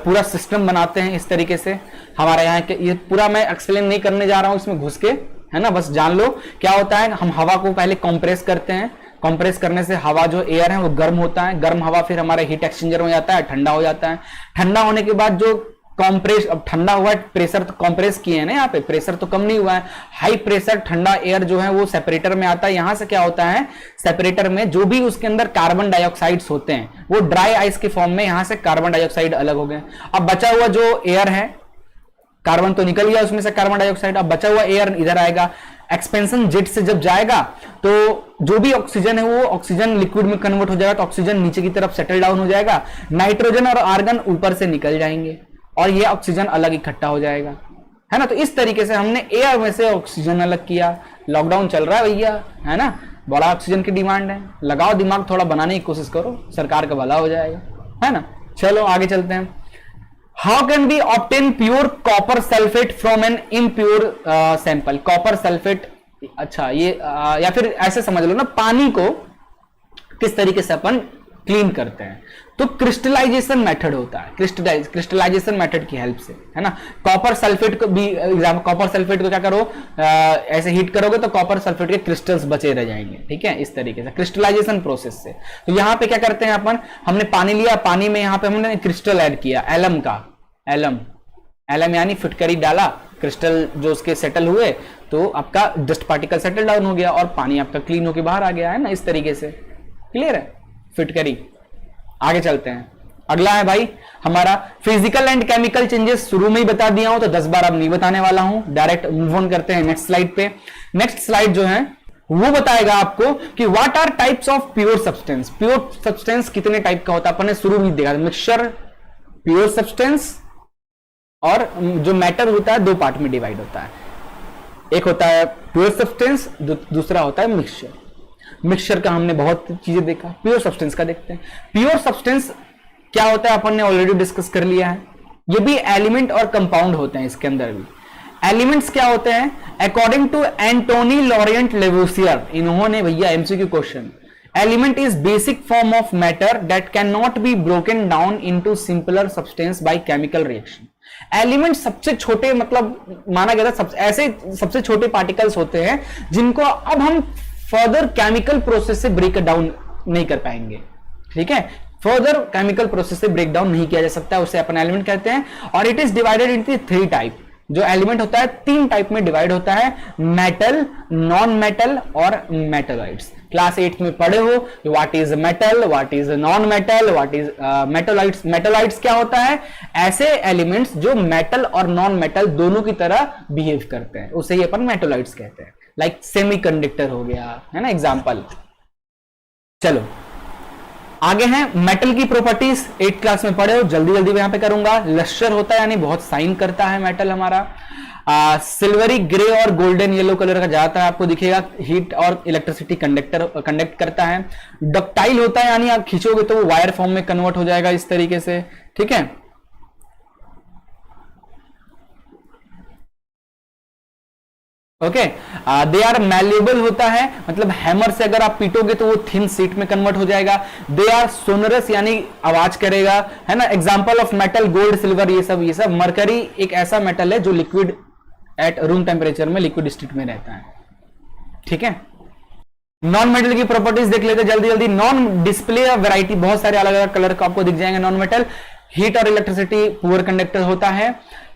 पूरा सिस्टम बनाते हैं इस तरीके से। हमारे यहाँ के ये पूरा मैं एक्सप्लेन नहीं करने जा रहा हूं इसमें घुस के, है ना, बस जान लो क्या होता है। हम हवा को पहले कंप्रेस करते हैं, कंप्रेस करने से हवा जो एयर है वो गर्म होता है, गर्म हवा फिर हमारे हीट एक्सचेंजर में जाता है, ठंडा हो जाता है। ठंडा होने के बाद जो कंप्रेस, अब ठंडा हुआ है, प्रेशर तो कंप्रेस किए हैं ना, यहाँ पे प्रेशर तो कम नहीं हुआ है, हाई प्रेशर ठंडा एयर जो है वो सेपरेटर में आता है। यहां से क्या होता है, सेपरेटर में जो भी उसके अंदर कार्बन डाइऑक्साइड्स होते हैं वो ड्राई आइस के फॉर्म में यहां से कार्बन डाइऑक्साइड अलग हो गए। अब बचा हुआ जो एयर है, कार्बन तो निकल गया उसमें से कार्बन डाइऑक्साइड, अब बचा हुआ एयर इधर आएगा, एक्सपेंशन जेट से जब जाएगा तो जो भी ऑक्सीजन है वो ऑक्सीजन लिक्विड में कन्वर्ट हो जाएगा, तो ऑक्सीजन नीचे की तरफ सेटल डाउन हो जाएगा, नाइट्रोजन और आर्गन ऊपर से निकल जाएंगे और ये ऑक्सीजन अलग इकट्ठा हो जाएगा, है ना। तो इस तरीके से हमने एयर में से ऑक्सीजन अलग किया। लॉकडाउन चल रहा है भैया, है ना, बड़ा ऑक्सीजन की डिमांड है, लगाओ दिमाग, थोड़ा बनाने की कोशिश करो, सरकार का भला हो जाएगा, है ना। चलो आगे चलते हैं। How can be obtain pure copper sulphate from an impure sample? Copper sulphate, अच्छा ये या फिर ऐसे समझ लो ना, पानी को किस तरीके से अपन क्लीन करते हैं, तो क्रिस्टलाइजेशन मेथड होता है, क्रिस्टलाइजेशन मेथड की हेल्प से, है ना। कॉपर सल्फेट को भी कॉपर सल्फेट को क्या करो, ऐसे हीट करोगे तो कॉपर सल्फेट के क्रिस्टल्स बचे रह जाएंगे, ठीक है, इस तरीके से क्रिस्टलाइजेशन प्रोसेस से। तो यहां पे क्या करते हैं अपन, हमने पानी लिया, पानी में यहां पे हमने क्रिस्टल ऐड किया, एलम का, एलम यानी फिटकरी डाला, क्रिस्टल जो उसके सेटल हुए तो आपका डस्ट पार्टिकल सेटल डाउन हो गया और पानी आपका क्लीन होके बाहर आ गया, है ना, इस तरीके से। क्लियर है, फिटकरी। आगे चलते हैं, अगला है भाई हमारा फिजिकल एंड केमिकल चेंजेस। शुरू में ही बता दिया हूं तो 10 बार अब नहीं बताने वाला हूं, डायरेक्ट मूव ऑन करते हैं नेक्स्ट स्लाइड पे। नेक्स्ट स्लाइड जो है वो बताएगा आपको कि what are types of pure substance. Pure substance कितने टाइप का होता है अपन ने शुरू में देखा, मिक्सचर, प्योर सब्सटेंस, और जो मैटर होता है दो पार्ट में डिवाइड होता है, एक होता है प्योर सब्सटेंस, दूसरा होता है मिक्सचर। मिक्सचर का हमने बहुत चीजें देखा, प्योर सब्सटेंस का देखते हैं। प्योर सब्सटेंस क्या होता है अपन ने ऑलरेडी डिस्कस कर लिया है, ये भी एलिमेंट और कंपाउंड होते हैं, इसके अंदर भी एलिमेंट्स क्या होते हैं, according to Antony Laurent Lavoisier, इन्होंने भैया MCQ question, element is basic form of matter that can not be broken down into simpler substance by chemical reaction. Element सबसे छोटे, मतलब माना गया था ऐसे सबसे छोटे पार्टिकल्स होते हैं जिनको अब हम फर्दर केमिकल प्रोसेस से ब्रेक डाउन नहीं कर पाएंगे, ठीक है, फर्दर केमिकल प्रोसेस से ब्रेक डाउन नहीं किया जा सकता, उसे अपन एलिमेंट कहते हैं। और it is divided into 3 type, जो एलिमेंट होता है 3 टाइप में डिवाइड होता है, मेटल, नॉन मेटल और मेटलॉइड्स। क्लास 8 में पढ़े हो what is metal, what is non metal, what is metalloids. Metalloids क्या होता है? ऐसे एलिमेंट्स जो मेटल और नॉन मेटल दोनों की तरह बिहेव करते हैं, उसे ही अपन मेटलॉइड्स कहते हैं। लाइक सेमीकंडक्टर हो गया, है ना एग्जांपल। चलो आगे हैं मेटल की प्रॉपर्टीज, 8 क्लास में पढ़े हो, जल्दी जल्दी यहां पे करूंगा। लश्चर होता है यानी बहुत शाइन करता है मेटल हमारा। सिल्वरी ग्रे और गोल्डन येलो कलर का ज्यादातर आपको दिखेगा, हीट और इलेक्ट्रिसिटी कंडक्ट करता है। डक्टाइल होता है यानी आप खींचोगे तो वो वायर फॉर्म में कन्वर्ट हो जाएगा इस तरीके से, ठीक है। ओके, दे आर मैल्यूबल होता है, मतलब हैमर से अगर आप पीटोगे तो वो थिन शीट में कन्वर्ट हो जाएगा। दे आर सोनरस यानी आवाज करेगा, है ना। Example of metal gold silver ये सब। मरकरी एक ऐसा मेटल है जो लिक्विड एट रूम टेम्परेचर में लिक्विड स्टेट में रहता है, ठीक है। नॉन मेटल की प्रॉपर्टीज देख लेते जल्दी जल्दी। नॉन डिस्प्ले वैरायटी, बहुत सारे अलग अलग कलर का आपको दिख जाएंगे नॉन मेटल। हीट और इलेक्ट्रिसिटी पुअर कंडक्टर होता है।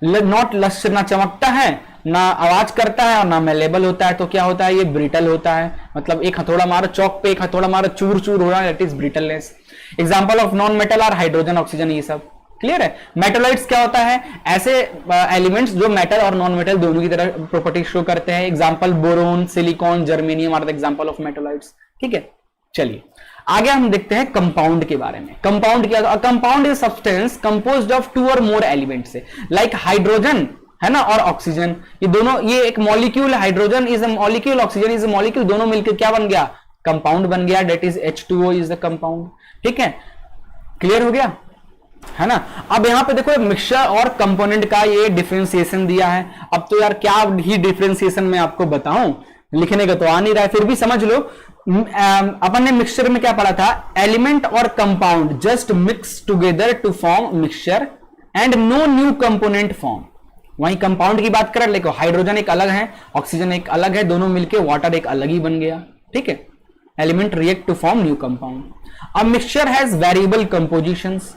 नॉट लस्टर, ना चमकता है ना आवाज करता है और ना मेलेबल होता है, तो क्या होता है? ये ब्रिटल होता है, मतलब एक हथौड़ा मारो चौक पे, एक हथौड़ा मारो चूर चूर हो रहा है, that is brittleness. Example of non metal are hydrogen, oxygen, ये सब क्लियर है। मेटलॉइड्स क्या होता है? ऐसे एलिमेंट्स जो मेटल और नॉन मेटल दोनों की तरह प्रॉपर्टी शो करते हैं। Example boron, silicon, germanium are the example of metalloids, ठीक है। चलिए आगे हम देखते हैं कंपाउंड के बारे में। कंपाउंड क्या? Compound is substance composed of 2 और मोर एलिमेंट्स, लाइक हाइड्रोजन, है ना, और ऑक्सीजन। ये दोनों, ये एक molecule, hydrogen is a molecule, oxygen is a molecule, दोनों मिलकर क्या बन गया? कंपाउंड बन गया, that is H2O is the compound, ठीक है। क्लियर हो गया, है ना। अब यहां पे देखो मिक्सचर और कंपोनेंट का ये डिफरेंशिएशन दिया है। अब तो यार क्या ही डिफरेंशिएशन मैं आपको बताऊं, लिखने का तो आ नहीं रहा है, फिर भी समझ लो। अपन ने मिक्सचर में क्या पढ़ा था? एलिमेंट और compound just mix together to form mixture and no new component form. वहीं कंपाउंड की बात करें, देखो हाइड्रोजन एक अलग है, ऑक्सीजन एक अलग है, दोनों मिलके वाटर एक अलग ही बन गया, ठीक है। Element react to form new compound. अब mixture has variable compositions,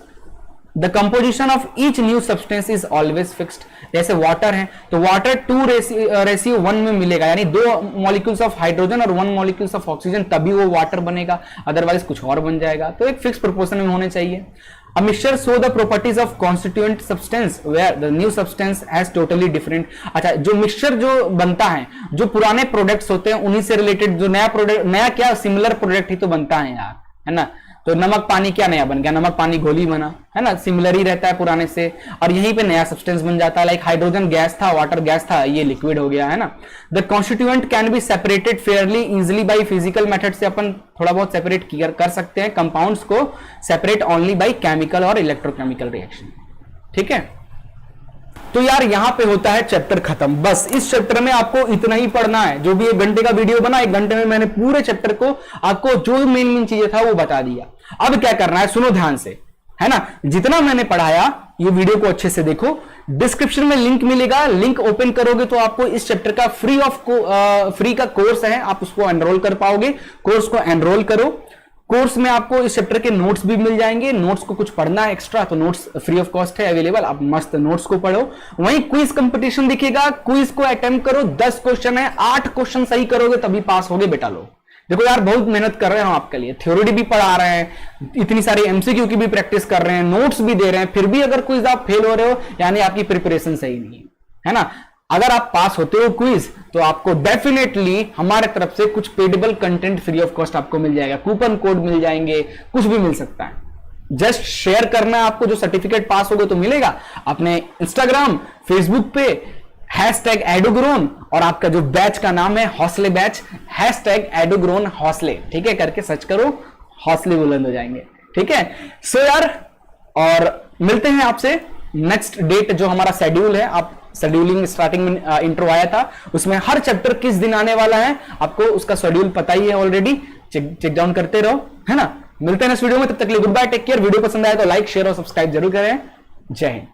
the composition of each new substance is always fixed. जैसे वाटर है तो वाटर 2:1 में मिलेगा, यानी 2 मॉलिक्यूल्स ऑफ हाइड्रोजन और 1 मॉलिक्यूल्स ऑफ ऑक्सीजन, तभी वो वाटर बनेगा, अदरवाइज कुछ और बन जाएगा। तो एक फिक्स प्रोपोर्शन में होने चाहिए। A mixture show the properties of constituent substance where the new substance has totally different। अच्छा, जो मिक्सचर जो बनता है, जो पुराने प्रोडक्ट्स होते हैं उन्हीं से रिलेटेड जो नया प्रोडक्ट, नया क्या सिमिलर प्रोडक्ट ही तो बनता है यार, है ना। तो नमक पानी क्या नया बन गया? नमक पानी घोल ही बना, है ना, सिमिलर ही रहता है पुराने से, और यहीं पे नया सब्सटेंस बन जाता है। लाइक हाइड्रोजन गैस था, वाटर गैस था, ये लिक्विड हो गया, है ना। The constituent can be separated Fairlie easily by physical method से अपन थोड़ा बहुत सेपरेट कर सकते हैं। कंपाउंड्स को सेपरेट ओनली बाई केमिकल और इलेक्ट्रोकेमिकल रिएक्शन, ठीक है। तो यार यहां पे होता है चैप्टर खत्म। बस इस चैप्टर में आपको इतना ही पढ़ना है। जो भी 1 घंटे का वीडियो बना, 1 घंटे में मैंने पूरे चैप्टर को आपको जो मेन चीजें था वो बता दिया। अब क्या करना है, सुनो ध्यान से, है ना। जितना मैंने पढ़ाया ये वीडियो को अच्छे से देखो, डिस्क्रिप्शन में लिंक मिलेगा, लिंक ओपन करोगे तो आपको इस चैप्टर का फ्री का कोर्स है, आप उसको एनरोल कर पाओगे। कोर्स को एनरोल करो। कोर्स में आपको इस चैप्टर के नोट्स भी मिल जाएंगे। नोट्स को कुछ पढ़ना है एक्स्ट्रा तो नोट्स फ्री ऑफ कॉस्ट है अवेलेबल, आप मस्त नोट्स को पढ़ो। वहीं क्विज कंपटीशन दिखेगा, क्विज को अटेम्प्ट करो। 10 क्वेश्चन है, 8 क्वेश्चन सही करोगे तभी पास होगे बेटा लोग। देखो यार बहुत मेहनत कर रहे हैं हम आपके लिए, थ्योरी भी पढ़ा रहे हैं, इतनी सारी एमसीक्यू की भी प्रैक्टिस कर रहे हैं, नोट्स भी दे रहे हैं, फिर भी अगर क्विज आप फेल हो रहे हो यानी आपकी प्रिपरेशन सही नहीं है ना। अगर आप पास होते हो क्विज तो आपको डेफिनेटली हमारे तरफ से कुछ पेडेबल कंटेंट फ्री ऑफ कॉस्ट आपको मिल जाएगा, कूपन कोड मिल जाएंगे, कुछ भी मिल सकता है। जस्ट शेयर करना है आपको, जो सर्टिफिकेट पास होगा तो मिलेगा। अपने इंस्टाग्राम, फेसबुक पे #एडुग्रोन और आपका जो बैच का नाम है हौसले बैच, #एडुग्रोन हौसले, ठीक है, करके सर्च करो, हौसले बुलंद हो जाएंगे, ठीक है। सो यार, और मिलते हैं आपसे नेक्स्ट डेट। जो हमारा शेड्यूल है, आप शेड्यूलिंग स्टार्टिंग में इंट्रो आया था, उसमें हर चैप्टर किस दिन आने वाला है आपको उसका शेड्यूल पता ही है ऑलरेडी, चेक डाउन करते रहो, है ना। मिलते हैं नेक्स्ट वीडियो में, तब तक के लिए goodbye, take care. Video पसंद आया तो लाइक, शेयर और सब्सक्राइब जरूर करें। जय हिंद।